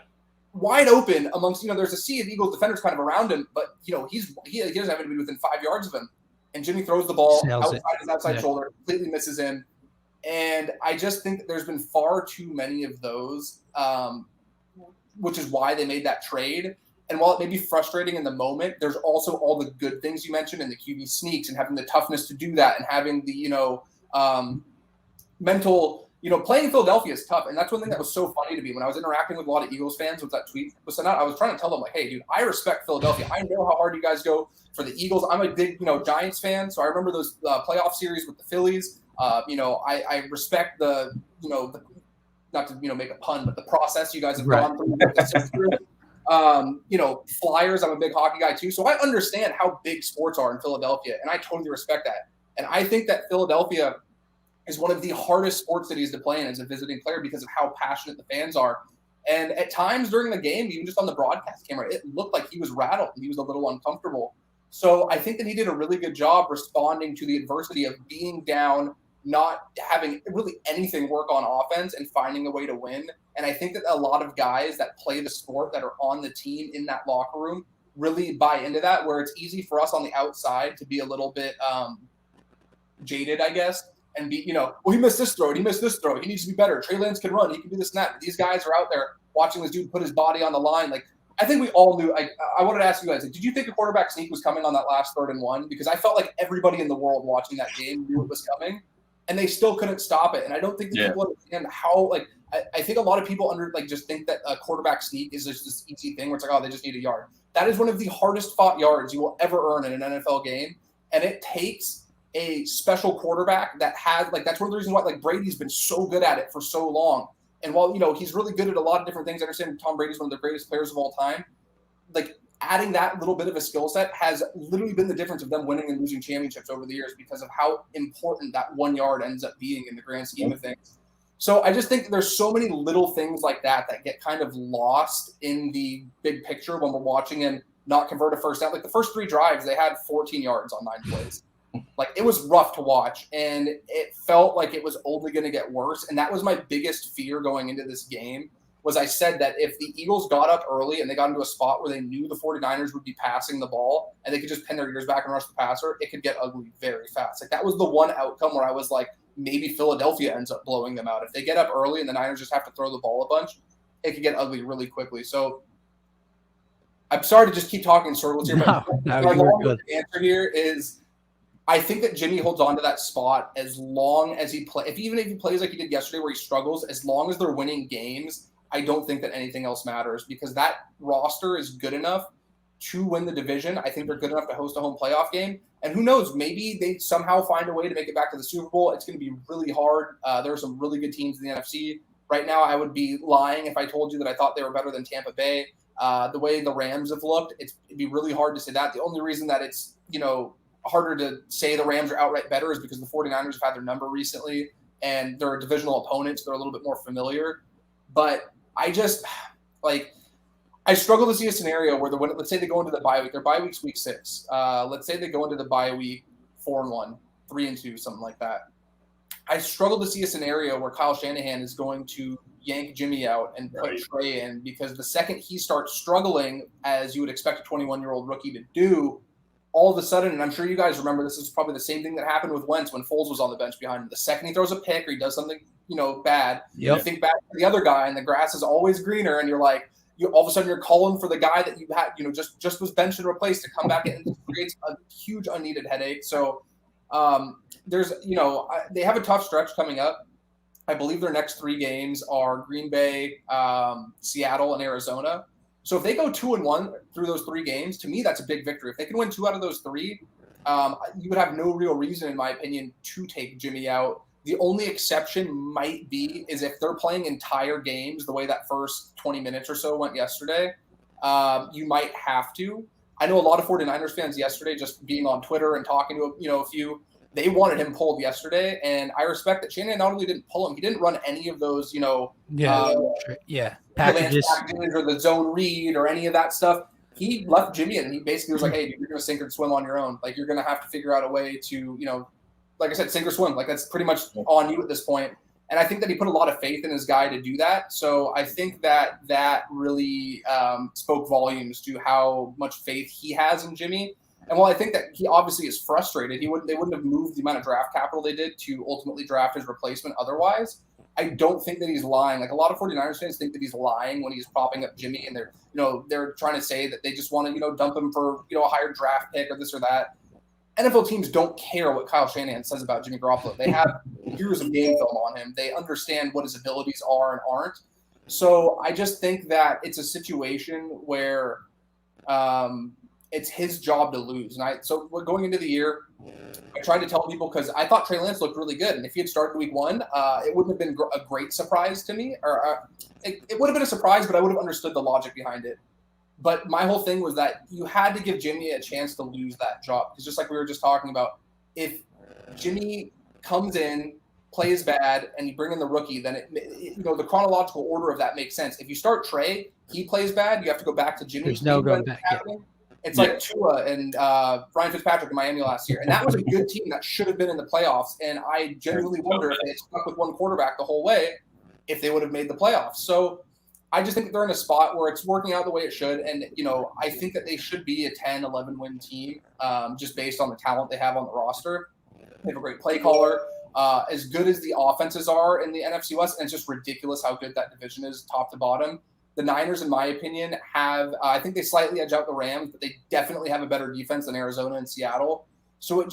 Wide open amongst, there's a sea of Eagles defenders kind of around him, but, he doesn't have anybody within 5 yards of him. And Jimmy throws the ball outside his outside shoulder, completely misses him. And I just think that there's been far too many of those, which is why they made that trade. And while it may be frustrating in the moment, there's also all the good things you mentioned in the QB sneaks and having the toughness to do that and having the, mental, playing in Philadelphia is tough. And that's one thing that was so funny to me when I was interacting with a lot of Eagles fans with that tweet was sent out. I was trying to tell them, like, hey, dude, I respect Philadelphia. I know how hard you guys go for the Eagles. I'm a big, Giants fan. So I remember those playoff series with the Phillies. I respect the, not to, make a pun, but the process you guys have gone through with the Sixers. Flyers, I'm a big hockey guy too. So I understand how big sports are in Philadelphia, and I totally respect that. And I think that Philadelphia is one of the hardest sports cities to play in as a visiting player because of how passionate the fans are. And at times during the game, even just on the broadcast camera, it looked like he was rattled and he was a little uncomfortable. So I think that he did a really good job responding to the adversity of being down, not having really anything work on offense and finding a way to win. And I think that a lot of guys that play the sport that are on the team in that locker room really buy into that, where it's easy for us on the outside to be a little bit jaded, I guess, and be, well, he missed this throw and he missed this throw. He needs to be better. Trey Lance can run. He can do this and that. But these guys are out there watching this dude put his body on the line. Like, I think we all knew. I wanted to ask you guys, did you think a quarterback sneak was coming on that last 3rd and 1? Because I felt like everybody in the world watching that game knew it was coming, and they still couldn't stop it. And I don't think that people understand how, I think a lot of people just think that a quarterback sneak is just this easy thing where it's like, oh, they just need a yard. That is one of the hardest fought yards you will ever earn in an NFL game. And it takes a special quarterback that has, that's one of the reasons why, Brady's been so good at it for so long. And while, he's really good at a lot of different things, I understand Tom Brady's one of the greatest players of all time. Adding that little bit of a skill set has literally been the difference of them winning and losing championships over the years because of how important that 1 yard ends up being in the grand scheme of things. So I just think that there's so many little things like that get kind of lost in the big picture when we're watching him not convert a first down. The first 3 drives, they had 14 yards on 9 plays. It was rough to watch, and it felt like it was only going to get worse. And that was my biggest fear going into this game, was I said that if the Eagles got up early and they got into a spot where they knew the 49ers would be passing the ball and they could just pin their ears back and rush the passer, it could get ugly very fast. That was the one outcome where I was like, maybe Philadelphia ends up blowing them out. If they get up early and the Niners just have to throw the ball a bunch, it could get ugly really quickly. So I'm sorry to just keep talking in circles here, but my long answer here is I think that Jimmy holds on to that spot as long as he plays. Even if he plays like he did yesterday where he struggles, as long as they're winning games, I don't think that anything else matters because that roster is good enough to win the division. I think they're good enough to host a home playoff game. And who knows, maybe they somehow find a way to make it back to the Super Bowl. It's going to be really hard. There are some really good teams in the NFC. Right now, I would be lying if I told you that I thought they were better than Tampa Bay. The way the Rams have looked, it'd be really hard to say that. The only reason that it's, harder to say the Rams are outright better is because the 49ers have had their number recently and they're a divisional opponent, so they're a little bit more familiar. But I just, I struggle to see a scenario where let's say they go into the bye week. Their bye week's week 6. Let's say they go into the bye week 4-1, 3-2, something like that. I struggle to see a scenario where Kyle Shanahan is going to yank Jimmy out and put Trey in, because the second he starts struggling, as you would expect a 21-year-old rookie to do, all of a sudden, and I'm sure you guys remember, this is probably the same thing that happened with Wentz when Foles was on the bench behind him. The second he throws a pick or he does something, bad, you think back to the other guy, and the grass is always greener, and you're like, all of a sudden you're calling for the guy that you had, just was benched and replaced to come back in, and it creates a huge unneeded headache. So there's, they have a tough stretch coming up. I believe their next 3 games are Green Bay, Seattle, and Arizona. So if they go 2-1 through those 3 games, to me, that's a big victory. If they can win 2 out of those 3, you would have no real reason, in my opinion, to take Jimmy out. The only exception might be is if they're playing entire games the way that first 20 minutes or so went yesterday, you might have to. I know a lot of 49ers fans yesterday, just being on Twitter and talking to a few, they wanted him pulled yesterday, and I respect that Shanahan not only didn't pull him, he didn't run any of those, packages or the zone read or any of that stuff. He left Jimmy in, and he basically was like, hey, you're going to sink or swim on your own. Like, you're going to have to figure out a way to, like I said, sink or swim. Like, that's pretty much on you at this point. And I think that he put a lot of faith in his guy to do that. So I think that really spoke volumes to how much faith he has in Jimmy. And while I think that he obviously is frustrated, they wouldn't have moved the amount of draft capital they did to ultimately draft his replacement otherwise. I don't think that he's lying. Like, a lot of 49ers fans think that he's lying when he's propping up Jimmy, and they're trying to say that they just want to, dump him for, a higher draft pick or this or that. NFL teams don't care what Kyle Shanahan says about Jimmy Garoppolo. They have years of game film on him. They understand what his abilities are and aren't. So I just think that it's a situation where it's his job to lose. And so we're going into the year, I tried to tell people, because I thought Trey Lance looked really good. And if he had started week 1, it wouldn't have been a great surprise to me. Or it would have been a surprise, but I would have understood the logic behind it. But my whole thing was that you had to give Jimmy a chance to lose that job. Because just like we were just talking about, if Jimmy comes in, plays bad, and you bring in the rookie, then the chronological order of that makes sense. If you start Trey, he plays bad, you have to go back to Jimmy. There's no going back. It's like Tua and Ryan Fitzpatrick in Miami last year. And that was a good team that should have been in the playoffs. And I genuinely wonder if they had stuck with one quarterback the whole way, if they would have made the playoffs. So I just think they're in a spot where it's working out the way it should. And, I think that they should be a 10, 11-win team just based on the talent they have on the roster. They have a great play caller. As good as the offenses are in the NFC West, and it's just ridiculous how good that division is top to bottom. The Niners, in my opinion, have I think they slightly edge out the Rams, but they definitely have a better defense than Arizona and Seattle. So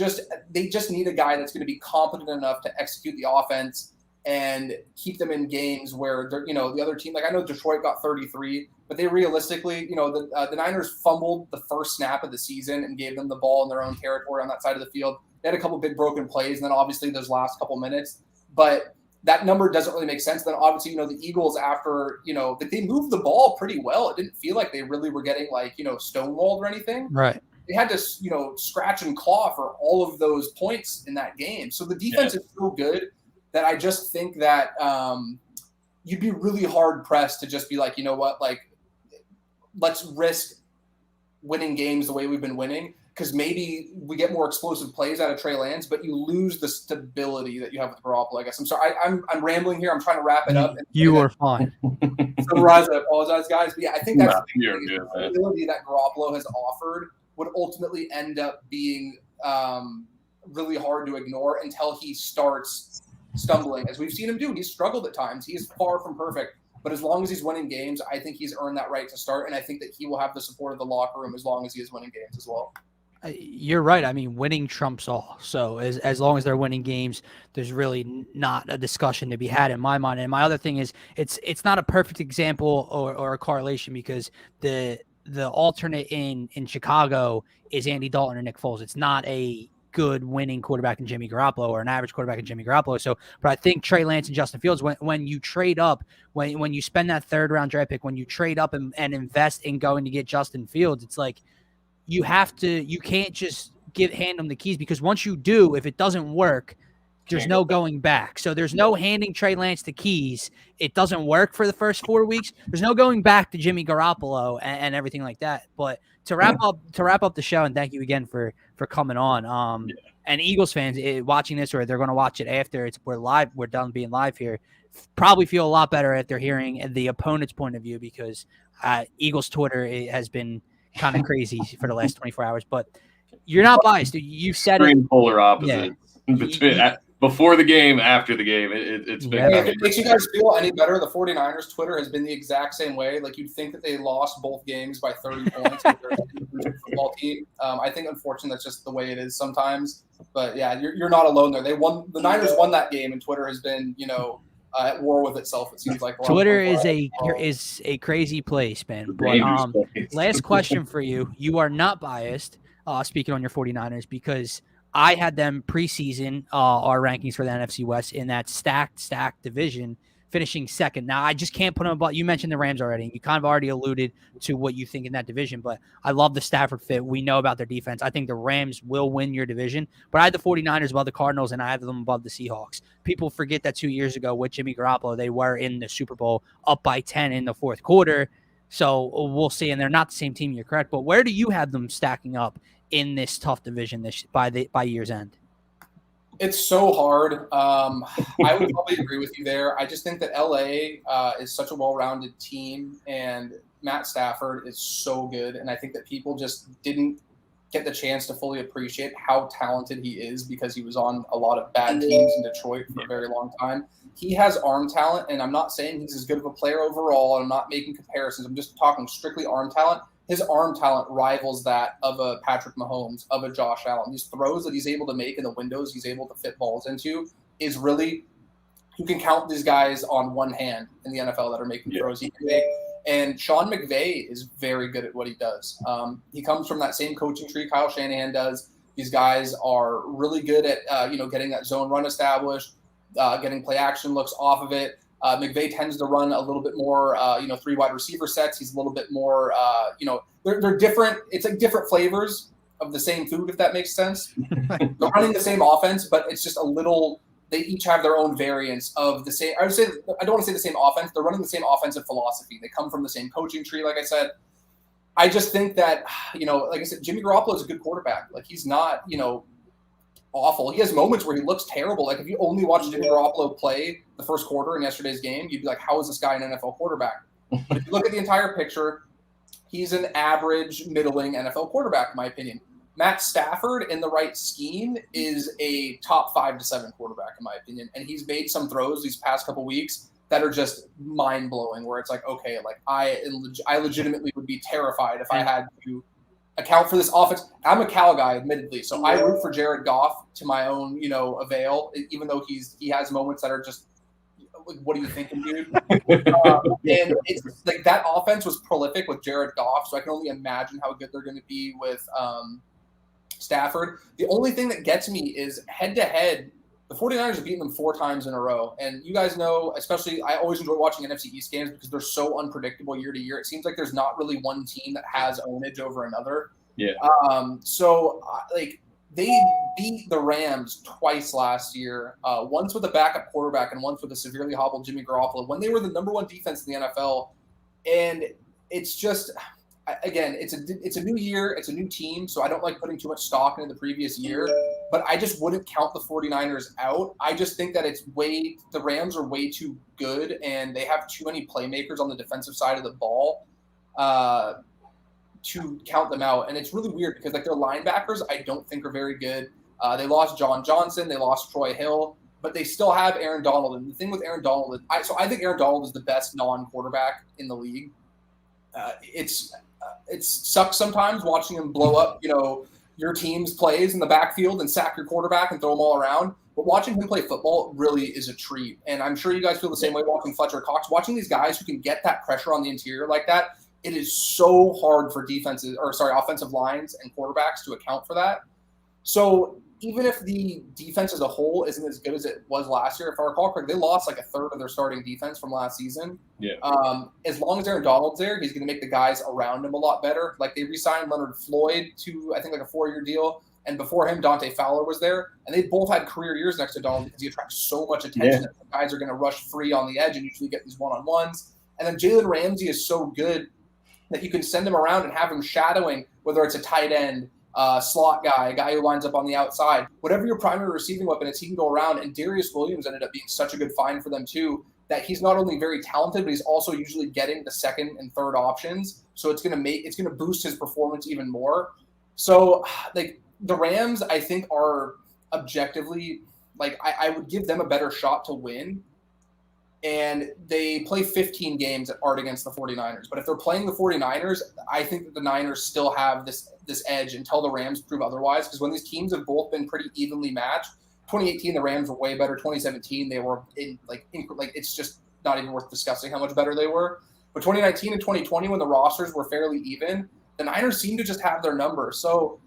they just need a guy that's going to be competent enough to execute the offense and keep them in games where they're, the other team, like I know Detroit got 33, but they realistically, the Niners fumbled the first snap of the season and gave them the ball in their own territory on that side of the field. They had a couple big broken plays, and then obviously those last couple minutes, but that number doesn't really make sense. Then obviously, the Eagles, after, they moved the ball pretty well. It didn't feel like they really were getting stonewalled or anything. Right. They had to, scratch and claw for all of those points in that game. So the defense is so good that I just think that you'd be really hard pressed to just be like, let's risk winning games the way we've been winning. Because maybe we get more explosive plays out of Trey Lance, but you lose the stability that you have with Garoppolo. I guess I'm sorry. I'm rambling here. I'm trying to wrap it up. You are fine. Summarize. I apologize, guys. But yeah, I think that's the stability that Garoppolo has offered would ultimately end up being really hard to ignore until he starts stumbling, as we've seen him do. He's struggled at times. He is far from perfect. But as long as he's winning games, I think he's earned that right to start. And I think that he will have the support of the locker room as long as he is winning games as well. You're right. I mean, winning trumps all. So as long as they're winning games, there's really not a discussion to be had in my mind. And my other thing is it's not a perfect example or a correlation, because the alternate in Chicago is Andy Dalton or Nick Foles. It's not a good winning quarterback in Jimmy Garoppolo or an average quarterback in Jimmy Garoppolo. So, but I think Trey Lance and Justin Fields, when you trade up, when you spend that 3rd round draft pick, when you trade up and invest in going to get Justin Fields, it's like, you can't just hand them the keys, because once you do, if it doesn't work, there's no going back. So there's no handing Trey Lance the keys. It doesn't work for the first 4 weeks. There's no going back to Jimmy Garoppolo and everything like that. But to wrap up the show, and thank you again for coming on. And Eagles fans watching this, or they're going to watch it after we're done being live here. probably feel a lot better after hearing the opponent's point of view, because Eagles Twitter has been kind of crazy for the last 24 hours. But you're not biased. You said it. Extreme polar opposites between before the game, after the game. It's been. If it makes you guys feel any better, the 49ers Twitter has been the exact same way. Like, you'd think that they lost both games by 30 points with their football team. I think, unfortunately, that's just the way it is sometimes. But yeah, you're not alone there. The Niners won that game, and Twitter has been, at war with itself. It seems like Twitter is a crazy place, man. But last question for you: you are not biased. Speaking on your 49ers, because I had them preseason our rankings for the NFC West in that stacked division, finishing second. Now, I just can't put them above. You mentioned the Rams already. You kind of already alluded to what you think in that division, but I love the Stafford fit. We know about their defense. I think the Rams will win your division, but I had the 49ers above the Cardinals, and I had them above the Seahawks. People forget that 2 years ago with Jimmy Garoppolo, they were in the Super Bowl up by 10 in the fourth quarter. So we'll see, and they're not the same team. You're correct, but where do you have them stacking up in this tough division by year's end? It's so hard. I would probably agree with you there. I just think that LA is such a well-rounded team, and Matt Stafford is so good. And I think that people just didn't get the chance to fully appreciate how talented he is, because he was on a lot of bad teams in Detroit for a very long time. He has arm talent, and I'm not saying he's as good of a player overall. I'm not making comparisons. I'm just talking strictly arm talent. His arm talent rivals that of a Patrick Mahomes, of a Josh Allen. These throws that he's able to make and the windows he's able to fit balls into is really – you can count these guys on one hand in the NFL that are making throws he can make. And Sean McVay is very good at what he does. He comes from that same coaching tree Kyle Shanahan does. These guys are really good at getting that zone run established, getting play action looks off of it. McVay tends to run a little bit more, 3 wide receiver sets. He's a little bit more, they're different. It's like different flavors of the same food, if that makes sense. They're running the same offense, but it's just a little, they each have their own variants of the same. I don't want to say the same offense. They're running the same offensive philosophy. They come from the same coaching tree, like I said. I just think that, like I said, Jimmy Garoppolo is a good quarterback. Like, he's not, awful. He has moments where he looks terrible. Like, if you only watched Jimmy Garoppolo play the first quarter in yesterday's game, you'd be like, how is this guy an NFL quarterback? But if you look at the entire picture, he's an average, middling NFL quarterback, in my opinion. Matt Stafford, in the right scheme, is a top 5 to 7 quarterback, in my opinion. And he's made some throws these past couple weeks that are just mind-blowing, where it's like, okay, like I legitimately would be terrified if I had to account for this offense. I'm a Cal guy, admittedly, so I root for Jared Goff to my own, avail, even though he has moments that are just, like, what are you thinking, dude? And it's like that offense was prolific with Jared Goff, so I can only imagine how good they're going to be with Stafford. The only thing that gets me is head-to-head, the 49ers have beaten them 4 times in a row. And you guys know, especially, I always enjoy watching NFC East games because they're so unpredictable year to year. It seems like there's not really one team that has ownage over another. Yeah. They beat the Rams twice last year, once with a backup quarterback and once with a severely hobbled Jimmy Garoppolo, when they were the number 1 defense in the NFL. And it's just, again, it's a new year, it's a new team, so I don't like putting too much stock into the previous year, but I just wouldn't count the 49ers out. I just think that the Rams are way too good, and they have too many playmakers on the defensive side of the ball to count them out. And it's really weird because, like, their linebackers I don't think are very good. They lost John Johnson, they lost Troy Hill, but they still have Aaron Donald. And the thing with Aaron Donald is, I think Aaron Donald is the best non-quarterback in the league. It sucks sometimes watching him blow up, your team's plays in the backfield and sack your quarterback and throw them all around. But watching him play football really is a treat. And I'm sure you guys feel the same way watching Fletcher Cox. Watching these guys who can get that pressure on the interior like that, it is so hard for offensive lines and quarterbacks to account for that. So even if the defense as a whole isn't as good as it was last year, if I recall correctly, they lost like a third of their starting defense from last season. Yeah. As long as Aaron Donald's there, he's going to make the guys around him a lot better. Like, they re-signed Leonard Floyd to, I think, like a 4-year deal. And before him, Dante Fowler was there. And they both had career years next to Donald because he attracts so much attention that the guys are going to rush free on the edge and usually get these one-on-ones. And then Jalen Ramsey is so good that you can send him around and have him shadowing, whether it's a tight end, slot guy, a guy who lines up on the outside. Whatever your primary receiving weapon is, he can go around. And Darius Williams ended up being such a good find for them too. that he's not only very talented, but he's also usually getting the second and third options. So it's going to boost his performance even more. So like the Rams, I think are objectively, like I would give them a better shot to win. And they play 15 games at art against the 49ers. But if they're playing the 49ers, I think that the Niners still have this edge until the Rams prove otherwise. Because when these teams have both been pretty evenly matched, 2018 the Rams were way better. 2017 they were it's just not even worth discussing how much better they were. But 2019 and 2020 when the rosters were fairly even, the Niners seem to just have their number. So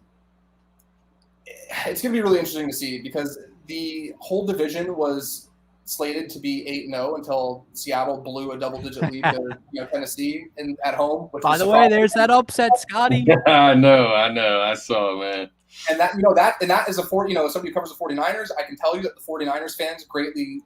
it's going to be really interesting to see because the whole division was slated to be 8-0 until Seattle blew a double-digit lead to Tennessee at home. By the way, there's that upset, Scotty. I know. I saw it, man. And that is somebody who covers the 49ers. I can tell you that the 49ers fans greatly,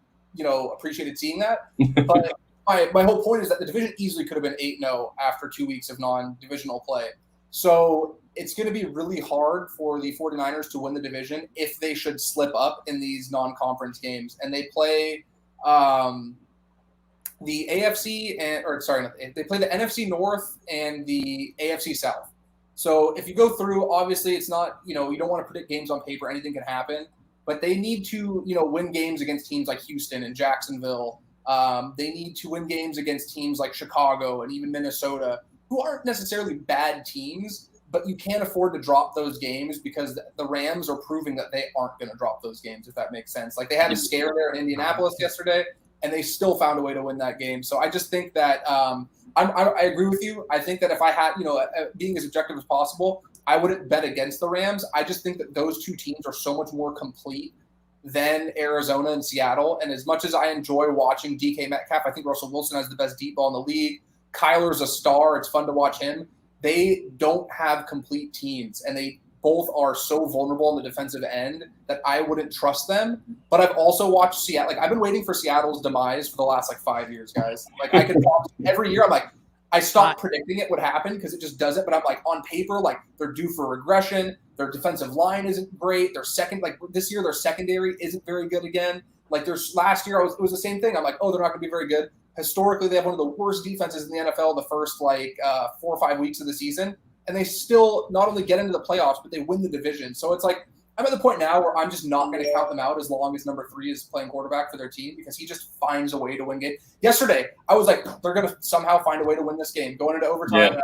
appreciated seeing that. But my whole point is that the division easily could have been 8-0 after 2 weeks of non-divisional play. So it's going to be really hard for the 49ers to win the division if they should slip up in these non-conference games. And they play the AFC they play the NFC North and the AFC South. So if you go through, obviously it's not, you don't want to predict games on paper. Anything can happen. But they need to, win games against teams like Houston and Jacksonville. They need to win games against teams like Chicago and even Minnesota, who aren't necessarily bad teams, but you can't afford to drop those games because the Rams are proving that they aren't going to drop those games, if that makes sense. Like they had a scare there in Indianapolis yesterday, and they still found a way to win that game. So I just think that I agree with you. I think that if I had, being as objective as possible, I wouldn't bet against the Rams. I just think that those two teams are so much more complete than Arizona and Seattle. And as much as I enjoy watching DK Metcalf, I think Russell Wilson has the best deep ball in the league. Kyler's a star. It's fun to watch him. They don't have complete teams, and they both are so vulnerable on the defensive end that I wouldn't trust them. But I've also watched Seattle. Like I've been waiting for Seattle's demise for the last 5 years, guys. Like I could watch every year. I'm like, I stopped predicting it would happen because it just doesn't. But I'm like, on paper, like they're due for regression. Their defensive line isn't great. This year, their secondary isn't very good again. Like last year, it was the same thing. I'm like, oh, they're not going to be very good. Historically, they have one of the worst defenses in the NFL the first 4 or 5 weeks of the season. And they still not only get into the playoffs, but they win the division. So it's like I'm at the point now where I'm just not going to count them out as long as number 3 is playing quarterback for their team because he just finds a way to win games. Yesterday, I was like, they're going to somehow find a way to win this game. Going into overtime,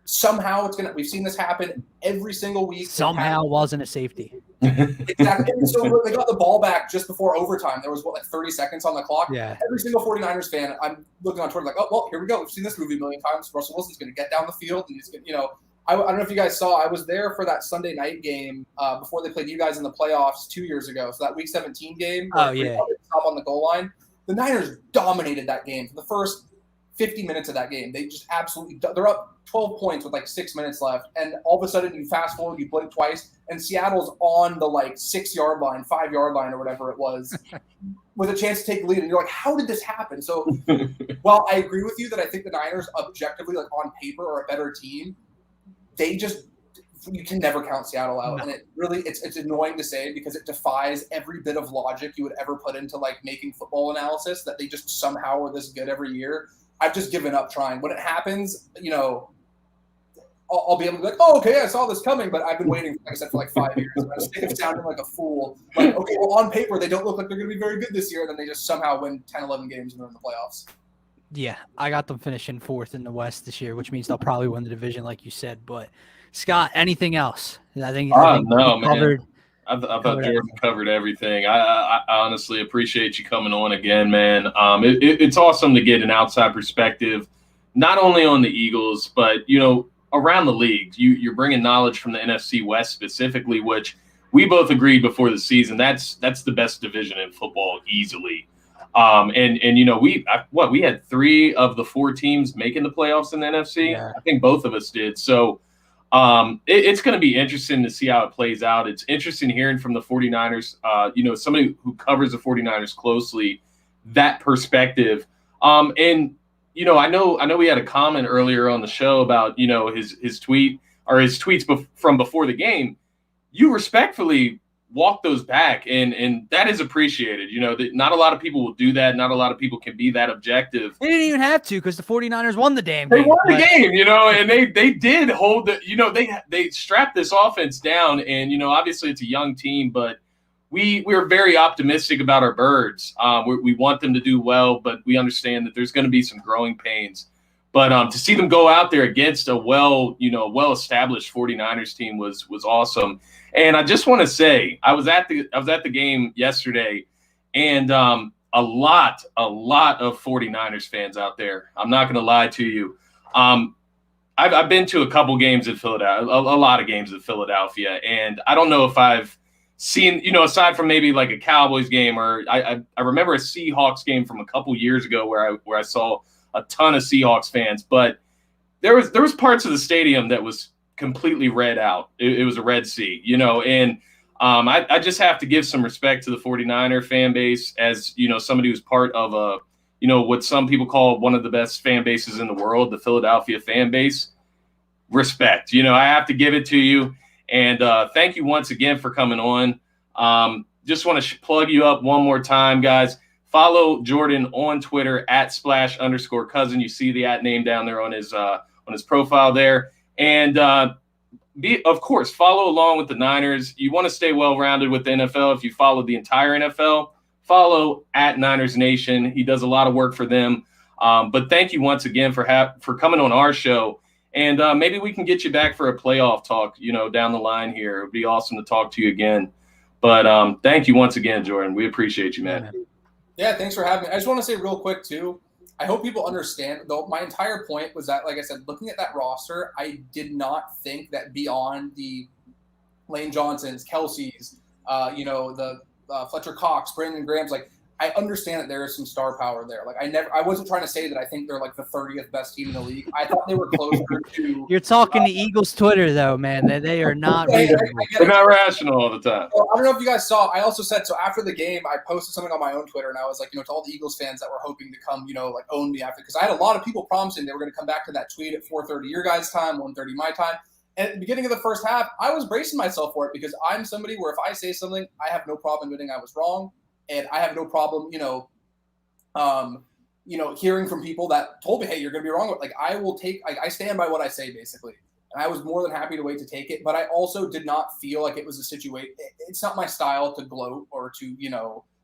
somehow it's going to – we've seen this happen every single week. Somehow wasn't a safety. Exactly. And so they got the ball back just before overtime. There was 30 seconds on the clock. Yeah. Every single 49ers fan, I'm looking on Twitter like, oh, well, here we go. We've seen this movie a million times. Russell Wilson's going to get down the field and he's going to, I don't know if you guys saw, I was there for that Sunday night game before they played you guys in the playoffs 2 years ago. So that Week 17 game. Oh, yeah. Stop on the goal line. The Niners dominated that game for the first 50 minutes of that game. They just absolutely – they're up 12 points with 6 minutes left. And all of a sudden you fast forward, you blink twice, and Seattle's on the 6-yard line, 5-yard line or whatever it was with a chance to take the lead. And you're like, how did this happen? So while I agree with you that I think the Niners objectively, on paper, are a better team, you can never count Seattle out. No. And it really, it's annoying to say because it defies every bit of logic you would ever put into making football analysis that they just somehow are this good every year. I've just given up trying. When it happens, I'll be able to be like, oh, okay, I saw this coming, but I've been waiting, like I said, for 5 years. I'm sick of sounding like a fool. Okay, well, on paper, they don't look like they're going to be very good this year, and then they just somehow win 10, 11 games and they're in the playoffs. Yeah, I got them finishing 4th in the West this year, which means they'll probably win the division, like you said. But Scott, anything else? I think no, covered. Man. I thought Jordan covered everything. I honestly appreciate you coming on again, man. It's awesome to get an outside perspective, not only on the Eagles, but around the league. You're bringing knowledge from the NFC West specifically, which we both agreed before the season. That's the best division in football easily. We had 3 of the 4 teams making the playoffs in the NFC. Yeah. I think both of us did. So it's going to be interesting to see how it plays out. It's interesting hearing from the 49ers, somebody who covers the 49ers closely, that perspective. I know we had a comment earlier on the show about, his tweet or his tweets from before the game. You respectfully walk those back, and that is appreciated. That not a lot of people will do that. Not a lot of people can be that objective. They didn't even have to because the 49ers won the damn game. They won the game, and they did hold the, they strapped this offense down, and, obviously it's a young team, but we're very optimistic about our birds. We want them to do well, but we understand that there's going to be some growing pains. But to see them go out there against a well-established 49ers team was awesome. And I just want to say, I was at the game yesterday, and a lot of 49ers fans out there. I'm not going to lie to you. I've been to a couple games in Philadelphia, a lot of games in Philadelphia, and I don't know if I've seen, aside from maybe like a Cowboys game, or I remember a Seahawks game from a couple years ago where I saw a ton of Seahawks fans, but there was parts of the stadium that was completely red out. It was a Red Sea, and I just have to give some respect to the 49er fan base as, somebody who's part of what some people call one of the best fan bases in the world, the Philadelphia fan base. Respect, I have to give it to you. And thank you once again for coming on. Just want to plug you up one more time, guys. Follow Jordan on Twitter at @splash_cousin. You see the @ name down there on his profile there. And of course, follow along with the Niners. You want to stay well-rounded with the NFL. If you follow the entire NFL, follow @Niners Nation. He does a lot of work for them. But thank you once again for coming on our show. And maybe we can get you back for a playoff talk, down the line here. It would be awesome to talk to you again. But thank you once again, Jordan. We appreciate you, man. Yeah, thanks for having me. I just want to say real quick, too, I hope people understand, though my entire point was that, like I said, looking at that roster, I did not think that beyond the Lane Johnsons, Kelsey's, the Fletcher Cox, Brandon Graham's, like, I understand that there is some star power there. Like, I wasn't trying to say that I think they're like the 30th best team in the league. I thought they were closer to. You're talking to Eagles Twitter, though, man. They are not. They're not rational all the time. Well, I don't know if you guys saw. I also said so after the game. I posted something on my own Twitter, and I was like, to all the Eagles fans that were hoping to come, like own me after, because I had a lot of people promising they were going to come back to that tweet at 4:30 your guys' time, 1:30 my time. And at the beginning of the first half, I was bracing myself for it because I'm somebody where if I say something, I have no problem admitting I was wrong. And I have no problem, hearing from people that told me, hey, you're going to be wrong. Like, I will take – I stand by what I say, basically. And I was more than happy to wait to take it. But I also did not feel like it was a situation – it's not my style to gloat or to,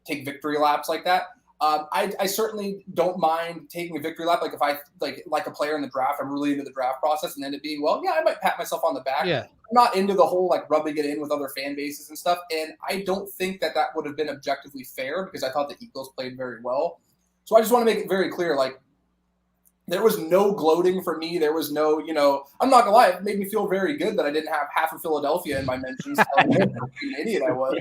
take victory laps like that. I certainly don't mind taking a victory lap. Like, if I like a player in the draft, I'm really into the draft process, and then it being, well, yeah, I might pat myself on the back. Yeah. I'm not into the whole rubbing it in with other fan bases and stuff. And I don't think that would have been objectively fair because I thought the Eagles played very well. So I just want to make it very clear, there was no gloating for me. There was no, I'm not gonna lie, it made me feel very good that I didn't have half of Philadelphia in my mentions. Telling me what an idiot I was.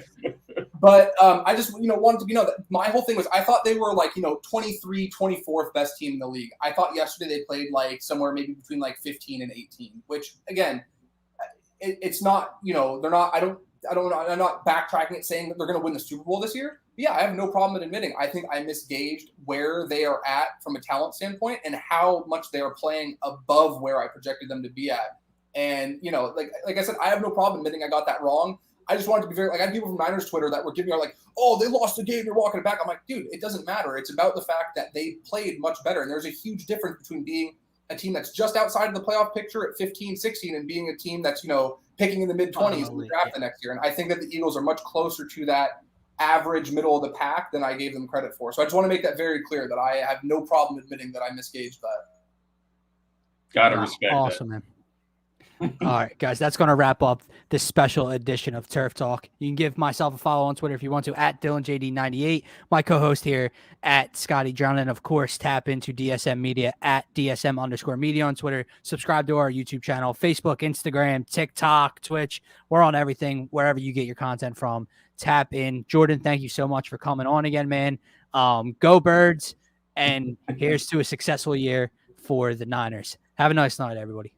But I just, wanted to that my whole thing was I thought they were 23, 24th best team in the league. I thought yesterday they played somewhere maybe between 15 and 18, which again, it's not, they're not, I'm not backtracking it saying that they're going to win the Super Bowl this year. But yeah, I have no problem in admitting I think I misgauged where they are at from a talent standpoint and how much they are playing above where I projected them to be at. And, like I said, I have no problem admitting I got that wrong. I just wanted to be very, I had people from Niners Twitter that were giving me oh, they lost the game, you're walking it back. I'm like, dude, it doesn't matter. It's about the fact that they played much better. And there's a huge difference between being a team that's just outside of the playoff picture at 15, 16 and being a team that's, picking in the mid-20s in the draft the next year. And I think that the Eagles are much closer to that average middle of the pack than I gave them credit for. So I just want to make that very clear that I have no problem admitting that I misgauged that. Gotta respect awesome, man. All right, guys, that's going to wrap up this special edition of Turf Talk. You can give myself a follow on Twitter if you want to, @DylanJD98, my co-host here @Scotty Drown, and of course, tap into DSM Media @DSM_media on Twitter. Subscribe to our YouTube channel, Facebook, Instagram, TikTok, Twitch. We're on everything, wherever you get your content from. Tap in. Jordan, thank you so much for coming on again, man. Go Birds, and here's to a successful year for the Niners. Have a nice night, everybody.